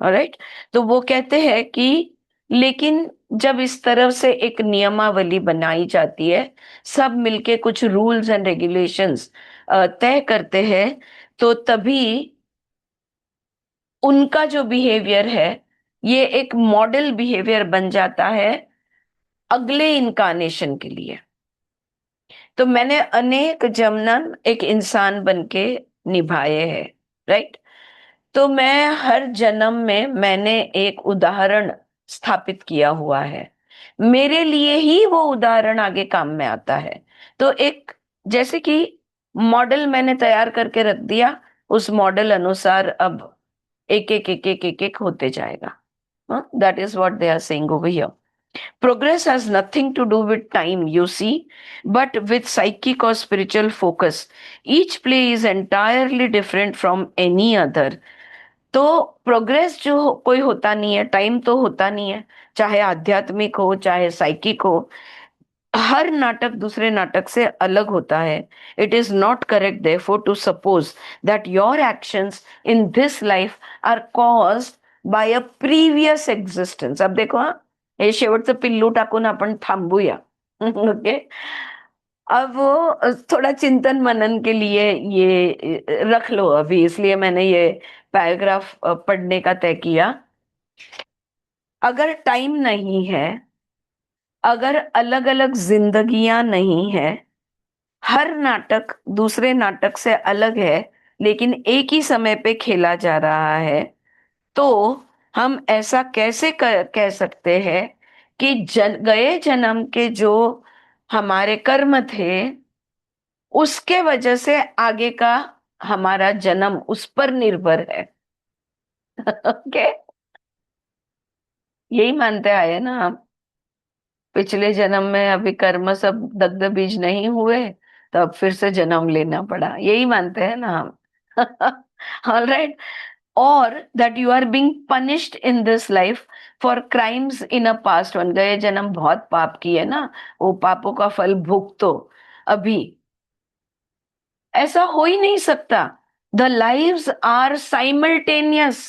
ऑलराइट? तो वो कहते हैं कि लेकिन जब इस तरह से एक नियमावली बनाई जाती है, सब मिलके कुछ रूल्स एंड रेगुलेशंस तय करते हैं, तो तभी उनका जो बिहेवियर है ये एक मॉडल बिहेवियर बन जाता है अगले इनकारनेशन के लिए। तो मैंने अनेक जन्म एक इंसान बनके निभाए हैं, राइट? तो मैं हर जन्म में मैंने एक उदाहरण स्थापित किया हुआ है, मेरे लिए ही वो उदाहरण आगे काम में आता है। तो एक जैसे कि मॉडल मैंने तैयार करके रख दिया, उस मॉडल अनुसार अब एक एक एक एक एक एक होते जाएगा। That is what they are saying over here. Progress has nothing to do with time, you see, but with psychic or spiritual focus. Each play is entirely different from any other. तो progress जो कोई होता नहीं है, time तो होता नहीं है, चाहे आध्यात्मिक हो चाहे साइकिक हो, हर नाटक दूसरे नाटक से अलग होता है। It is not correct therefore to suppose that your actions in this life are caused by a previous existence. अब देखो, हे शेवटचं पिल्लू टाकून आपण थांबूया। ओके, अब वो थोड़ा चिंतन मनन के लिए ये रख लो अभी, इसलिए मैंने ये पैराग्राफ पढ़ने का तय किया। अगर टाइम नहीं है, अगर अलग अलग जिंदगियां नहीं है, हर नाटक दूसरे नाटक से अलग है, लेकिन एक ही समय पे खेला जा रहा है, तो हम ऐसा कैसे कह सकते हैं कि गए जन्म के जो हमारे कर्म थे उसके वजह से आगे का हमारा जन्म उस पर निर्भर है। ओके, यही मानते आए ना हम। पिछले जन्म में अभी कर्म सब दग्ध बीज नहीं हुए, तो अब फिर से जन्म लेना पड़ा, यही मानते हैं ना हम। ऑल राइट, और that you are being punished in this life for crimes in a past one. गए जन्म बहुत पाप किए ना, वो पापों का फल भुगतो अभी। ऐसा हो ही नहीं सकता। The lives are simultaneous.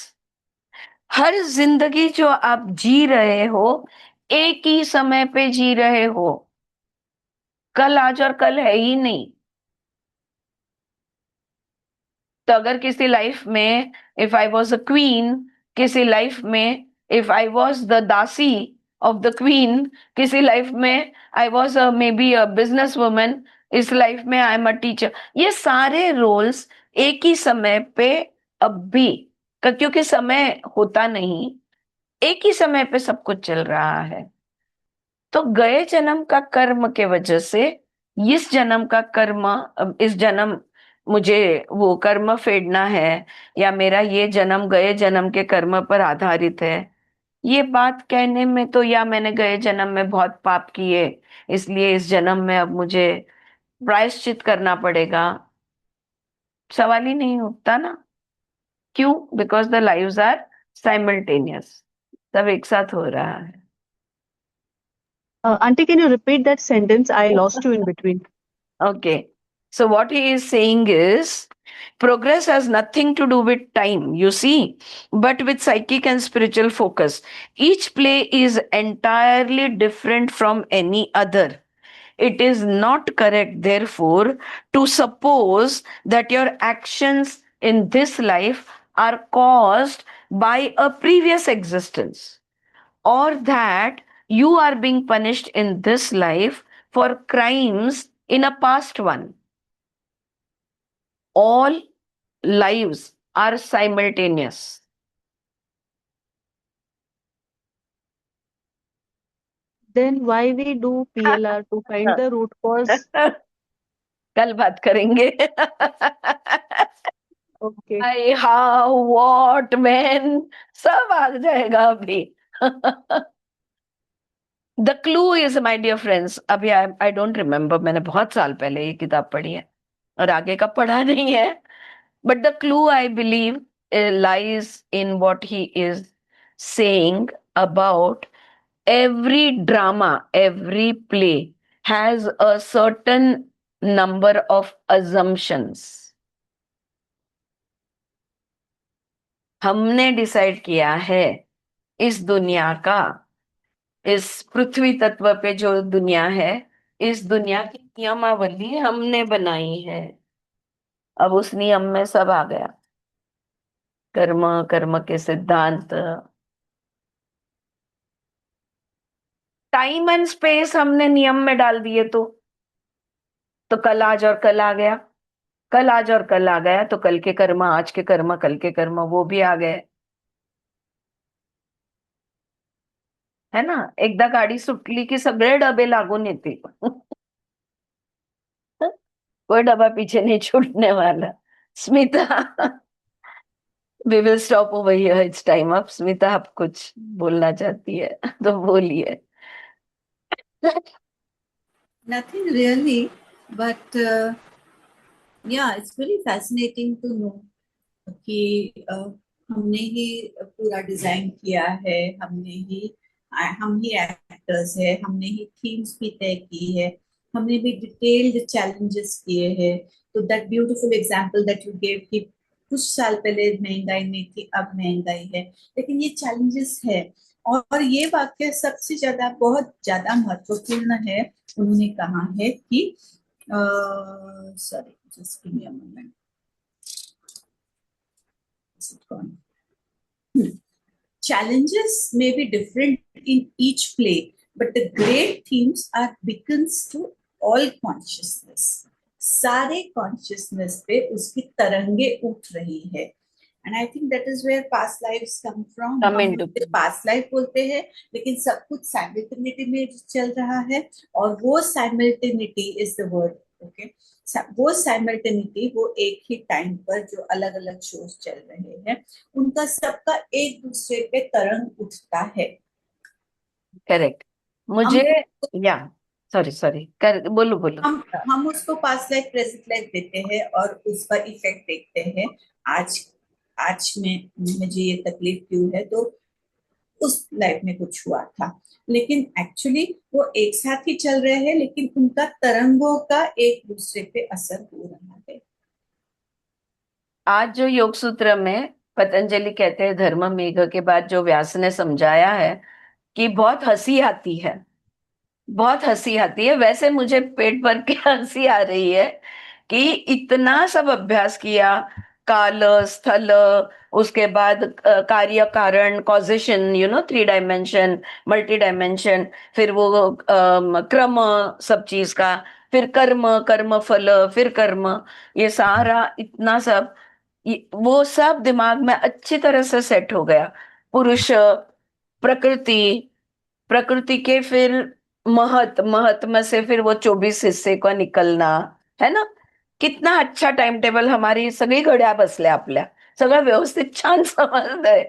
हर जिंदगी जो आप जी रहे हो, एक ही समय पे जी रहे हो। कल, आज और कल है ही नहीं। तो अगर किसी लाइफ में if I was a queen, किसी लाइफ में इफ आई वॉज द दासी ऑफ द क्वीन, किसी लाइफ में I was may be a business woman, इस लाइफ में आई एम अ टीचर, ये सारे रोल्स एक ही समय पे अब भी, क्योंकि समय होता नहीं, एक ही समय पे सब कुछ चल रहा है। तो गए जन्म का कर्म के वजह से इस जन्म का कर्म, इस जन्म मुझे वो कर्म फेडना है, या मेरा ये जन्म गए जन्म के कर्म पर आधारित है, ये बात कहने में तो, या मैंने गए जन्म में बहुत पाप किए इसलिए इस जन्म में अब मुझे प्रायश्चित करना पड़ेगा, सवाल ही नहीं उठता ना। क्यों? Because the lives are simultaneous, सब एक साथ हो रहा है। Auntie, can you repeat that sentence? I lost you in between. Okay, so what he is saying is progress has nothing to do with time, you see, but with psychic and spiritual focus. Each play is entirely different from any other. It is not correct, therefore, to suppose that your actions in this life are caused by a previous existence, or that you are being punished in this life for crimes in a past one. All lives are simultaneous. Then why we do PLR to find the root cause? कल बात करेंगे। Okay. I how what man सब आ जाएगा अभी। The clue is, my dear friends, अभी I don't remember, मैंने बहुत साल पहले ये किताब पढ़ी है और आगे का पढ़ा नहीं है, but the clue I believe lies in what he is saying about every drama, every play has a certain number of assumptions. हमने डिसाइड किया है इस दुनिया का, इस पृथ्वी तत्व पे जो दुनिया है, इस दुनिया की नियमावली हमने बनाई है। अब उस नियम में सब आ गया, कर्म, कर्म के सिद्धांत, टाइम एंड स्पेस हमने नियम में डाल दिए, तो कल आज और कल आ गया, कल आज और कल आ गया, तो कल के कर्म आज के कर्म, कल के कर्म वो भी आ गए, है ना। एकदा गाडी सुटली की सगळे डबे लागून येते। कोई डब्बा पीछे नहीं छूटने वाला। Smita, we will stop over here, it's time up. Smita, आप कुछ बोलना चाहती है तो बोलिए। Nothing really, but yeah, it's very fascinating to know कि हमने ही पूरा डिजाइन किया है, हम ही एक्टर्स है, हमने ही थीम्स भी तय की है, हमने भी डिटेल्ड चैलेंजेस किए हैं। तो that beautiful example that you gave कि कुछ साल पहले महंगाई नहीं थी, अब महंगाई है, लेकिन ये चैलेंजेस है। और ये वाक्य सबसे ज्यादा, बहुत ज्यादा महत्वपूर्ण है। उन्होंने कहा है कि sorry, just give me a moment, challenges may be different in each play, but the great themes are beacons to all consciousness. सारे consciousness पे उसकी तरंगे उठ रही है। And I think that is where past lives come from. Come हम into उसे past life बोलते हैं, लेकिन सब कुछ simultaneity में चल रहा है, और वो simultaneity is the word, okay? वो साइमल्टेनिटी, वो एक ही टाइम पर जो अलग अलग शोज चल रहे हैं, उनका सबका एक दूसरे पे तरंग उठता है। करेक्ट। मुझे या सॉरी कर बोलो बोलो। हम उसको पास्ट लाइफ प्रेजेंट लाइफ देते हैं और उसका इफेक्ट देखते हैं। आज में मुझे ये तकलीफ क्यों है, तो उस लाइफ में कुछ हुआ था, लेकिन एक्चुअली वो एक साथ ही चल रहे हैं, लेकिन उनका तरंगों का एक दूसरे पे असर हो रहा है। आज जो योग सूत्र में पतंजलि कहते हैं, धर्म मेघ के बाद जो व्यास ने समझाया है कि बहुत हंसी आती है, बहुत हंसी आती है। वैसे मुझे पेट भर के हंसी आ रही है कि इतना सब अभ्यास किया, काल स्थल, उसके बाद कार्य कारण, कॉजेशन, 3 डायमेंशन, मल्टी डायमेंशन, फिर वो क्रम सब चीज का, फिर कर्म, कर्म फल, फिर कर्म, ये सारा इतना सब, वो सब दिमाग में अच्छी तरह से सेट हो गया। पुरुष, प्रकृति, प्रकृति के फिर महत्व से फिर वो 24 हिस्से का निकलना, है ना? कितना अच्छा टाइम टेबल, हमारी सगळी घड्या बसल्या आपल्या, सगळं व्यवस्थित छान समजलंय.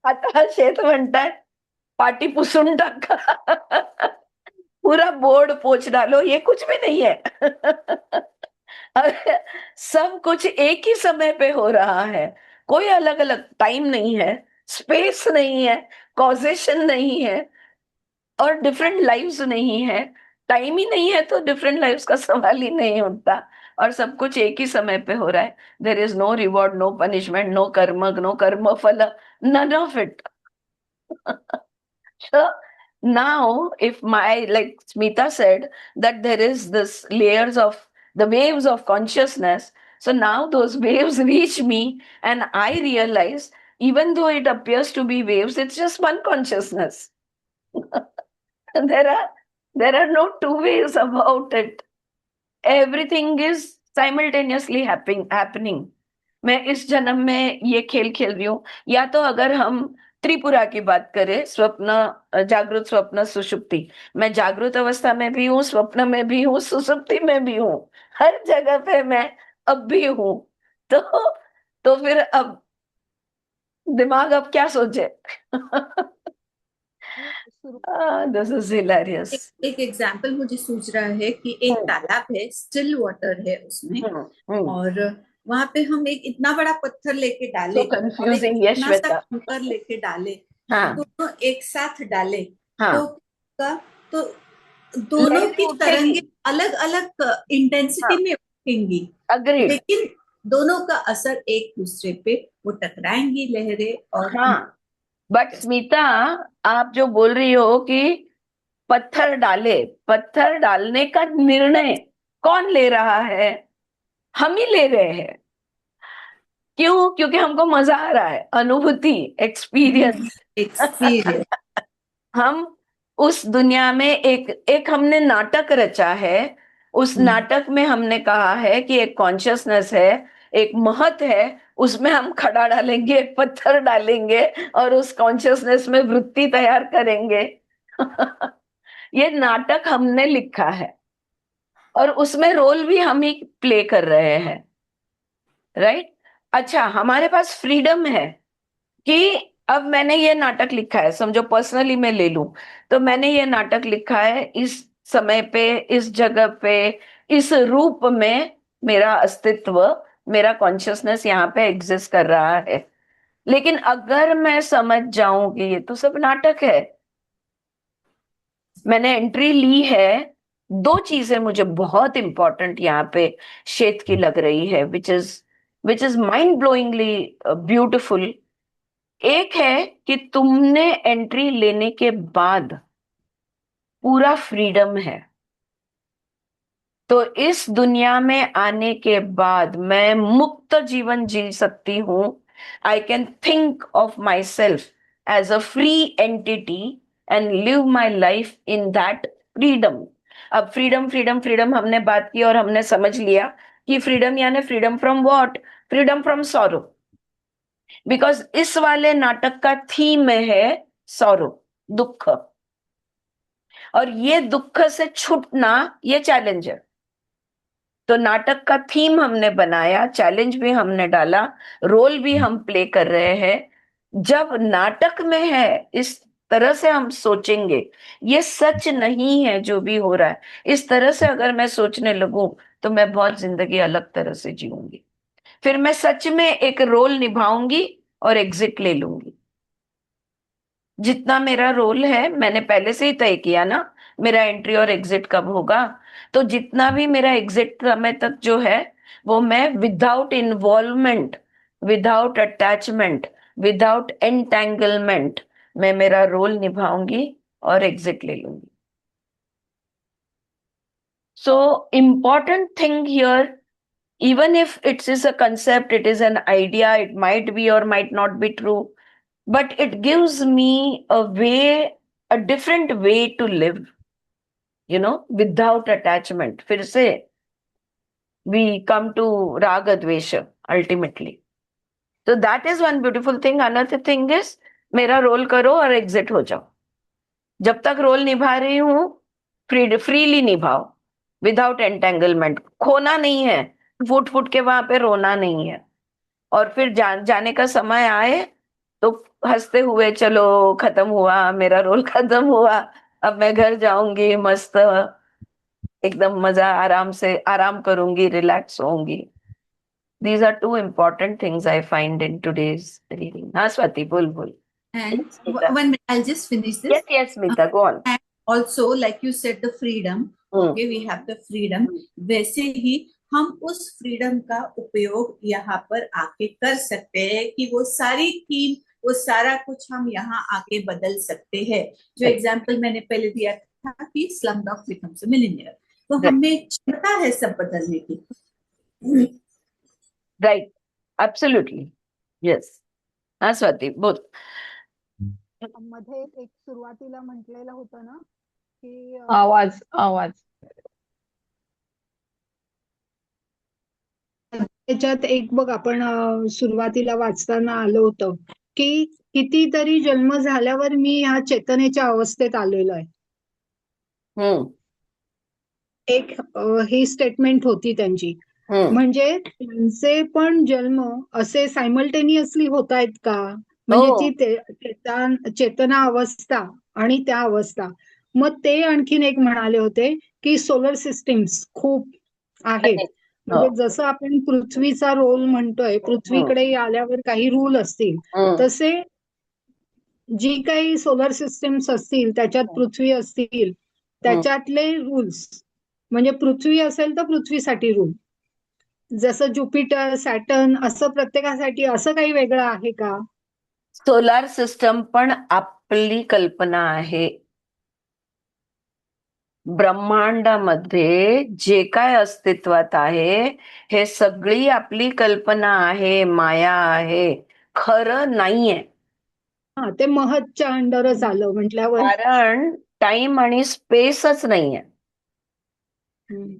आता शेत म्हणतात पाटी पुसून टाका. पूरा बोर्ड पोछ डालो, ये कुछ भी नहीं है. अरे, सब कुछ एक ही समय पे हो रहा है. कोई अलग अलग टाइम नहीं है, स्पेस नहीं है, कॉजेशन नहीं है, और डिफरेंट लाइव्स नहीं है. टाइम ही नहीं है तो डिफरेंट लाइव्स का सवाल ही नहीं उठता. और सब कुछ एक ही समय पे हो रहा है. There is no reward, no punishment, no karma phal, none of it. So now, if my, like Smita said, that there is this layers of the waves of consciousness. So now those waves reach me and I realize, even though it appears to be waves, it's just one consciousness. there are there are no two ways about it. Everything is simultaneously happening. मैं इस जन्म में ये खेल खेल रही हूँ, या तो अगर हम त्रिपुरा की बात करें, स्वप्न, जागृत, स्वप्न, सुषुप्ति. मैं जागृत अवस्था में भी हूँ, स्वप्न में भी हूँ, सुषुप्ति में भी हूँ. हर जगह पे मैं अब भी हूँ. तो फिर अब दिमाग अब क्या सोचे? This is hilarious. एक एग्जाम्पल मुझे सूझ रहा है कि एक तालाब है, स्टिल वाटर है उसमें, और वहां पे हम एक इतना बड़ा पत्थर लेके डाले, So confusing, yes, इतना सा श्वेता. कंकर लेके डाले, हाँ, दोनों एक साथ डाले, हाँ. तो दोनों लहरें की उठेंगी. तरंगे अलग अलग इंटेंसिटी में उठेंगी, अग्रीड. लेकिन दोनों का असर एक दूसरे पे, वो टकराएंगी लहरें. और हाँ, बट स्मिता, आप जो बोल रही हो कि पत्थर डालने का निर्णय कौन ले रहा है? हम ही ले रहे हैं. क्यों? क्योंकि हमको मजा आ रहा है, अनुभूति, एक्सपीरियंस. हम उस दुनिया में एक हमने नाटक रचा है. उस नाटक में हमने कहा है कि एक कॉन्शियसनेस है, एक महत है, उसमें हम खड़ा डालेंगे, पत्थर डालेंगे और उस कॉन्शियसनेस में वृत्ति तैयार करेंगे. ये नाटक हमने लिखा है और उसमें रोल भी हम ही प्ले कर रहे हैं. राइट? अच्छा, हमारे पास फ्रीडम है कि अब मैंने ये नाटक लिखा है, समझो पर्सनली मैं ले लूं, तो मैंने ये नाटक लिखा है, इस समय पे, इस जगह पे, इस रूप में मेरा अस्तित्व, मेरा कॉन्शियसनेस यहाँ पे एग्जिस्ट कर रहा है. लेकिन अगर मैं समझ जाऊं कि ये तो सब नाटक है, मैंने एंट्री ली है, दो चीजें मुझे बहुत इंपॉर्टेंट यहाँ पे श्वेत की लग रही है, which is mind blowingly beautiful. एक है कि तुमने एंट्री लेने के बाद पूरा फ्रीडम है. तो इस दुनिया में आने के बाद मैं मुक्त जीवन जी सकती हूं. I can think of myself as a free entity and live my life in that freedom. अब फ्रीडम फ्रीडम फ्रीडम हमने बात की और हमने समझ लिया कि फ्रीडम यानी freedom from what? Freedom from sorrow. Because इस वाले नाटक का थीम है सॉरो, दुख. और ये दुख से छूटना, ये चैलेंज है. तो नाटक का थीम हमने बनाया, चैलेंज भी हमने डाला, रोल भी हम प्ले कर रहे हैं. जब नाटक में है, इस तरह से हम सोचेंगे, ये सच नहीं है जो भी हो रहा है, इस तरह से अगर मैं सोचने लगूं तो मैं बहुत जिंदगी अलग तरह से जीऊंगी. फिर मैं सच में एक रोल निभाऊंगी और एग्जिट ले लूंगी. जितना मेरा रोल है मैंने पहले से ही तय किया ना, मेरा एंट्री और एग्जिट कब होगा. तो जितना भी मेरा एग्जिट समय तक जो है, वो मैं without involvement, without attachment, without entanglement, मैं मेरा रोल निभाऊंगी और एग्जिट ले लूंगी. So important thing here, even if it is a concept, it is an idea, it might be or might not be true, but it gives me a way, a different way to live, without attachment. फिर से we come to raga dvesha ultimately. So that is one beautiful thing. Another thing is, मेरा role करो और exit हो जाओ. जब तक role निभा रही हूँ फ्रीली निभाओ, विदाउट एंटेंगलमेंट, खोना नहीं है, फुट फुट के वहां पे रोना नहीं है। और फिर जाने का समय आए तो हंसते हुए, चलो खत्म हुआ मेरा रोल, खत्म हुआ, अब मैं घर जाऊंगी, मस्त एकदम मजा, आराम से आराम करूंगी, रिलैक्स होंगी। These are two important things I find in today's reading. हाँ Swati, बोल बोल। And Yes, Smita. 1 minute, I'll just finish this. Yes, yes, Smita, go on. And also, like you said, the freedom. Okay, we have the freedom. वैसे ही हम उस freedom का उपयोग यहाँ पर आके कर सकते हैं कि वो सारी थीम, वो सारा कुछ हम यहाँ आके बदल सकते हैं। जो एग्जाम्पल मैंने पहले दिया था कि slum dog becomes a millionaire, तो हमें क्षमता है सब बदलने की। Right, absolutely. Yes. हाँ स्वाति, बोल। मध्ये एक सुरुवातीला म्हटलेलं होतं ना की आवाज आवाज त्याच्यात एक बघ, आपण सुरुवातीला वाचताना आलो होतं की कितीतरी जन्म झाल्यावर मी ह्या चेतनेच्या अवस्थेत आलेलो आहे. एक ही स्टेटमेंट होती त्यांची. म्हणजे त्यांचे पण जन्म असे सायमल्टेनियसली होत आहेत का? म्हणजे ती चेतना अवस्था आणि त्या अवस्था. मग ते आणखीन एक म्हणाले होते की सोलर सिस्टीम्स खूप आहेत. म्हणजे जसं आपण पृथ्वीचा रोल म्हणतोय, पृथ्वीकडे आल्यावर काही रूल असतील, तसे जी काही सोलर सिस्टीम्स असतील त्याच्यात पृथ्वी असतील, त्याच्यातले रूल्स म्हणजे पृथ्वी असेल तर पृथ्वीसाठी रूल, जसं ज्युपिटर, सॅटर्न असं प्रत्येकासाठी असं काही वेगळं आहे का? सोलार सिस्टम पण आपली कल्पना आहे. ब्रह्मांडामध्ये जे काय अस्तित्वात आहे हे सगळी आपली कल्पना आहे, माया आहे, खरं नाहीये. हा, ते महतच्या अंडरच आलं म्हटल्यावर. कारण टाइम आणि स्पेसच नाहीये,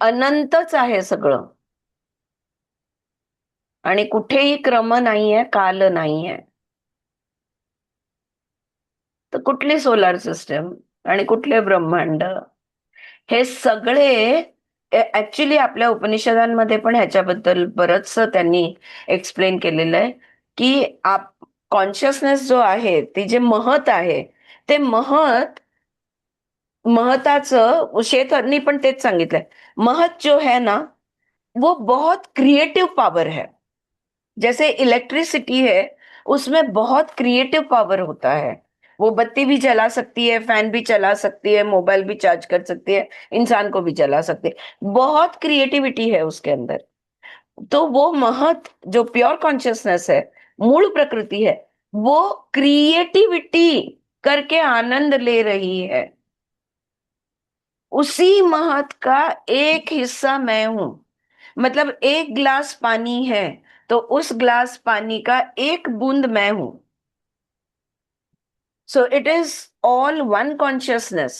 अनंतच आहे सगळं, आणि कुठेही क्रम नाहीये, काल नाहीये. तर कुठली सोलार सिस्टम आणि कुठले ब्रह्मांड, हे सगळे ऍक्च्युली आपल्या उपनिषदांमध्ये पण ह्याच्याबद्दल बरंच त्यांनी एक्सप्लेन केलेलं आहे की कॉन्शियसनेस जो आहे, ती जे महत आहे, ते महताचं शेतरनी पण तेच सांगितलंय, महत जो है ना वो बहुत क्रिएटिव पावर है. जैसे इलेक्ट्रिसिटी है उसमें बहुत क्रिएटिव पावर होता है, वो बत्ती भी जला सकती है, फैन भी चला सकती है, मोबाइल भी चार्ज कर सकती है, इंसान को भी जला सकती है, बहुत क्रिएटिविटी है उसके अंदर. तो वो महत जो प्योर कॉन्शियसनेस है, मूल प्रकृति है, वो क्रिएटिविटी करके आनंद ले रही है. उसी महत का एक हिस्सा मैं हूं. मतलब एक गिलास पानी है तो उस ग्लास पानी का एक बूंद मैं हूं. So it is all one consciousness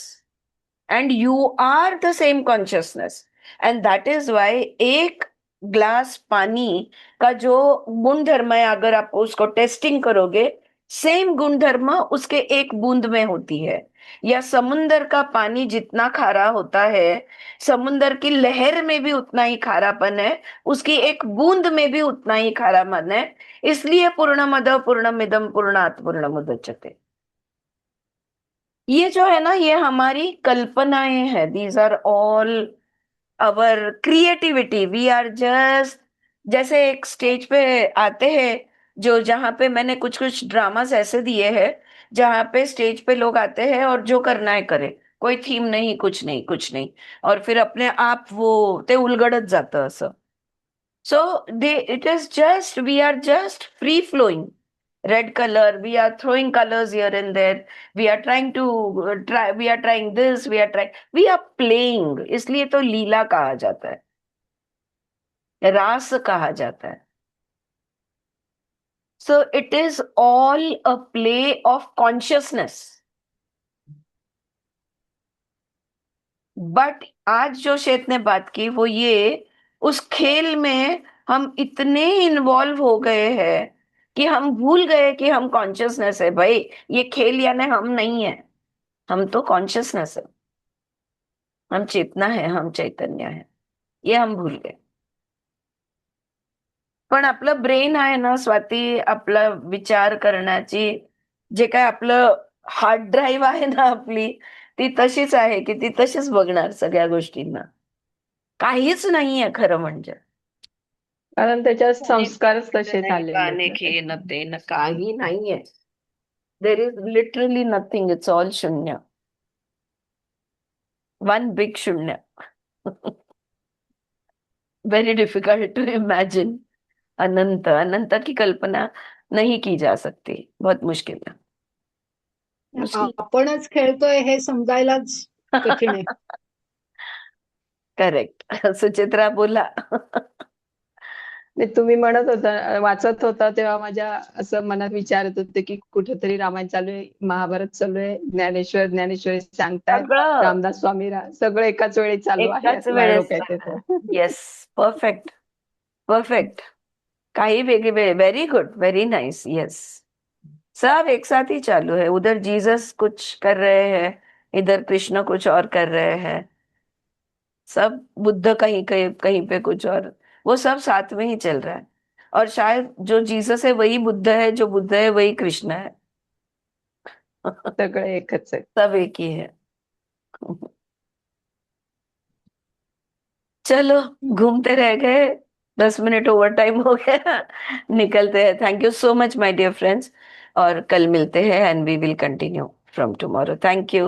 and you are the same consciousness. And that is why एक ग्लास पानी का जो गुणधर्म है, अगर आप उसको टेस्टिंग करोगे, सेम गुणधर्म उसके एक बूंद में होती है. या समुंदर का पानी जितना खारा होता है, समुंदर की लहर में भी उतना ही खारापन है, उसकी एक बूंद में भी उतना ही खारापन है. इसलिए पूर्णमद पूर्णमिदम पूर्णात् पूर्णमुदच्यते. ये जो है ना, ये हमारी कल्पनाएं हैं. These are all our creativity. We are just, जैसे एक स्टेज पे आते हैं, जो जहां पे मैंने कुछ कुछ ड्रामास ऐसे दिए हैं जहां पे स्टेज पे लोग आते हैं और जो करना है करे, कोई थीम नहीं, कुछ नहीं, कुछ नहीं, और फिर अपने आप वो ते उलगडत जातं असं. So it is just, we are just free flowing. Red color, we are throwing colors here and there, we are trying to we are trying this, we are playing. इसलिए तो लीला कहा जाता है, रास कहा जाता है. So it is all a play of consciousness. But आज जो शेत ने बात की वो ये, उस खेल में हम इतने इन्वॉल्व हो गए हैं कि हम भूल गए कि हम कॉन्शियसनेस है. भाई ये खेल यानी हम नहीं है. हम तो कॉन्शियसनेस है, हम चेतना है, हम चैतन्य है, ये हम भूल गए. पण आपलं ब्रेन आहे ना स्वाती, आपला विचार करण्याची जे काय आपलं हार्ड ड्राईव्ह आहे ना आपली, ती तशीच आहे की ती तशीच बघणार सगळ्या गोष्टींना. काहीच नाहीये खरं म्हणजे. कारण त्याच्यात संस्कारच तसे झालेले आहेत अनेक ना. हे न ते न काही नाहीये. There is literally nothing, it's all shunya. One big shunya. Very difficult to imagine. अनंत, अनंत की कल्पना नहीं की जा सकती, बहुत मुश्किल है. मुश्किल. आपणच खेळतोय हे समजायलाच कठीण आहे. करेक्ट. सुचित्रा बोला. ते तुम्ही म्हणत होता, वाचत होता तेव्हा माझ्या असं मनात विचार येत होते की कुठेतरी रामायण चालू आहे, महाभारत चालू आहे, ज्ञानेश्वरी सांगतायत, सगळं रामदास स्वामी सगळं एकाच वेळी चालू आहे एकाच असं माझ्या वेळेस. डोक्यात येतं. Yes, perfect, perfect. काही वेगळे, very good, very nice. Yes, सब एक साथ ही चालू है. उधर जीसस कुछ कर रहे हैं, इधर कृष्ण कुछ और कर रहे हैं. सब बुद्ध कहीं कहीं कहीं पे कुछ और, वो सब साथ में ही चल रहा है. और शायद जो जीसस है वही बुद्ध है, जो बुद्ध है वही कृष्ण है. सगळं एकच आहे. सब एक ही है. चलो, घूमते रह गए. 10 मिनट ओवर टाइम हो गया. निकलते हैं. Thank you so much my dear friends. और कल मिलते हैं and we will continue from tomorrow. Thank you.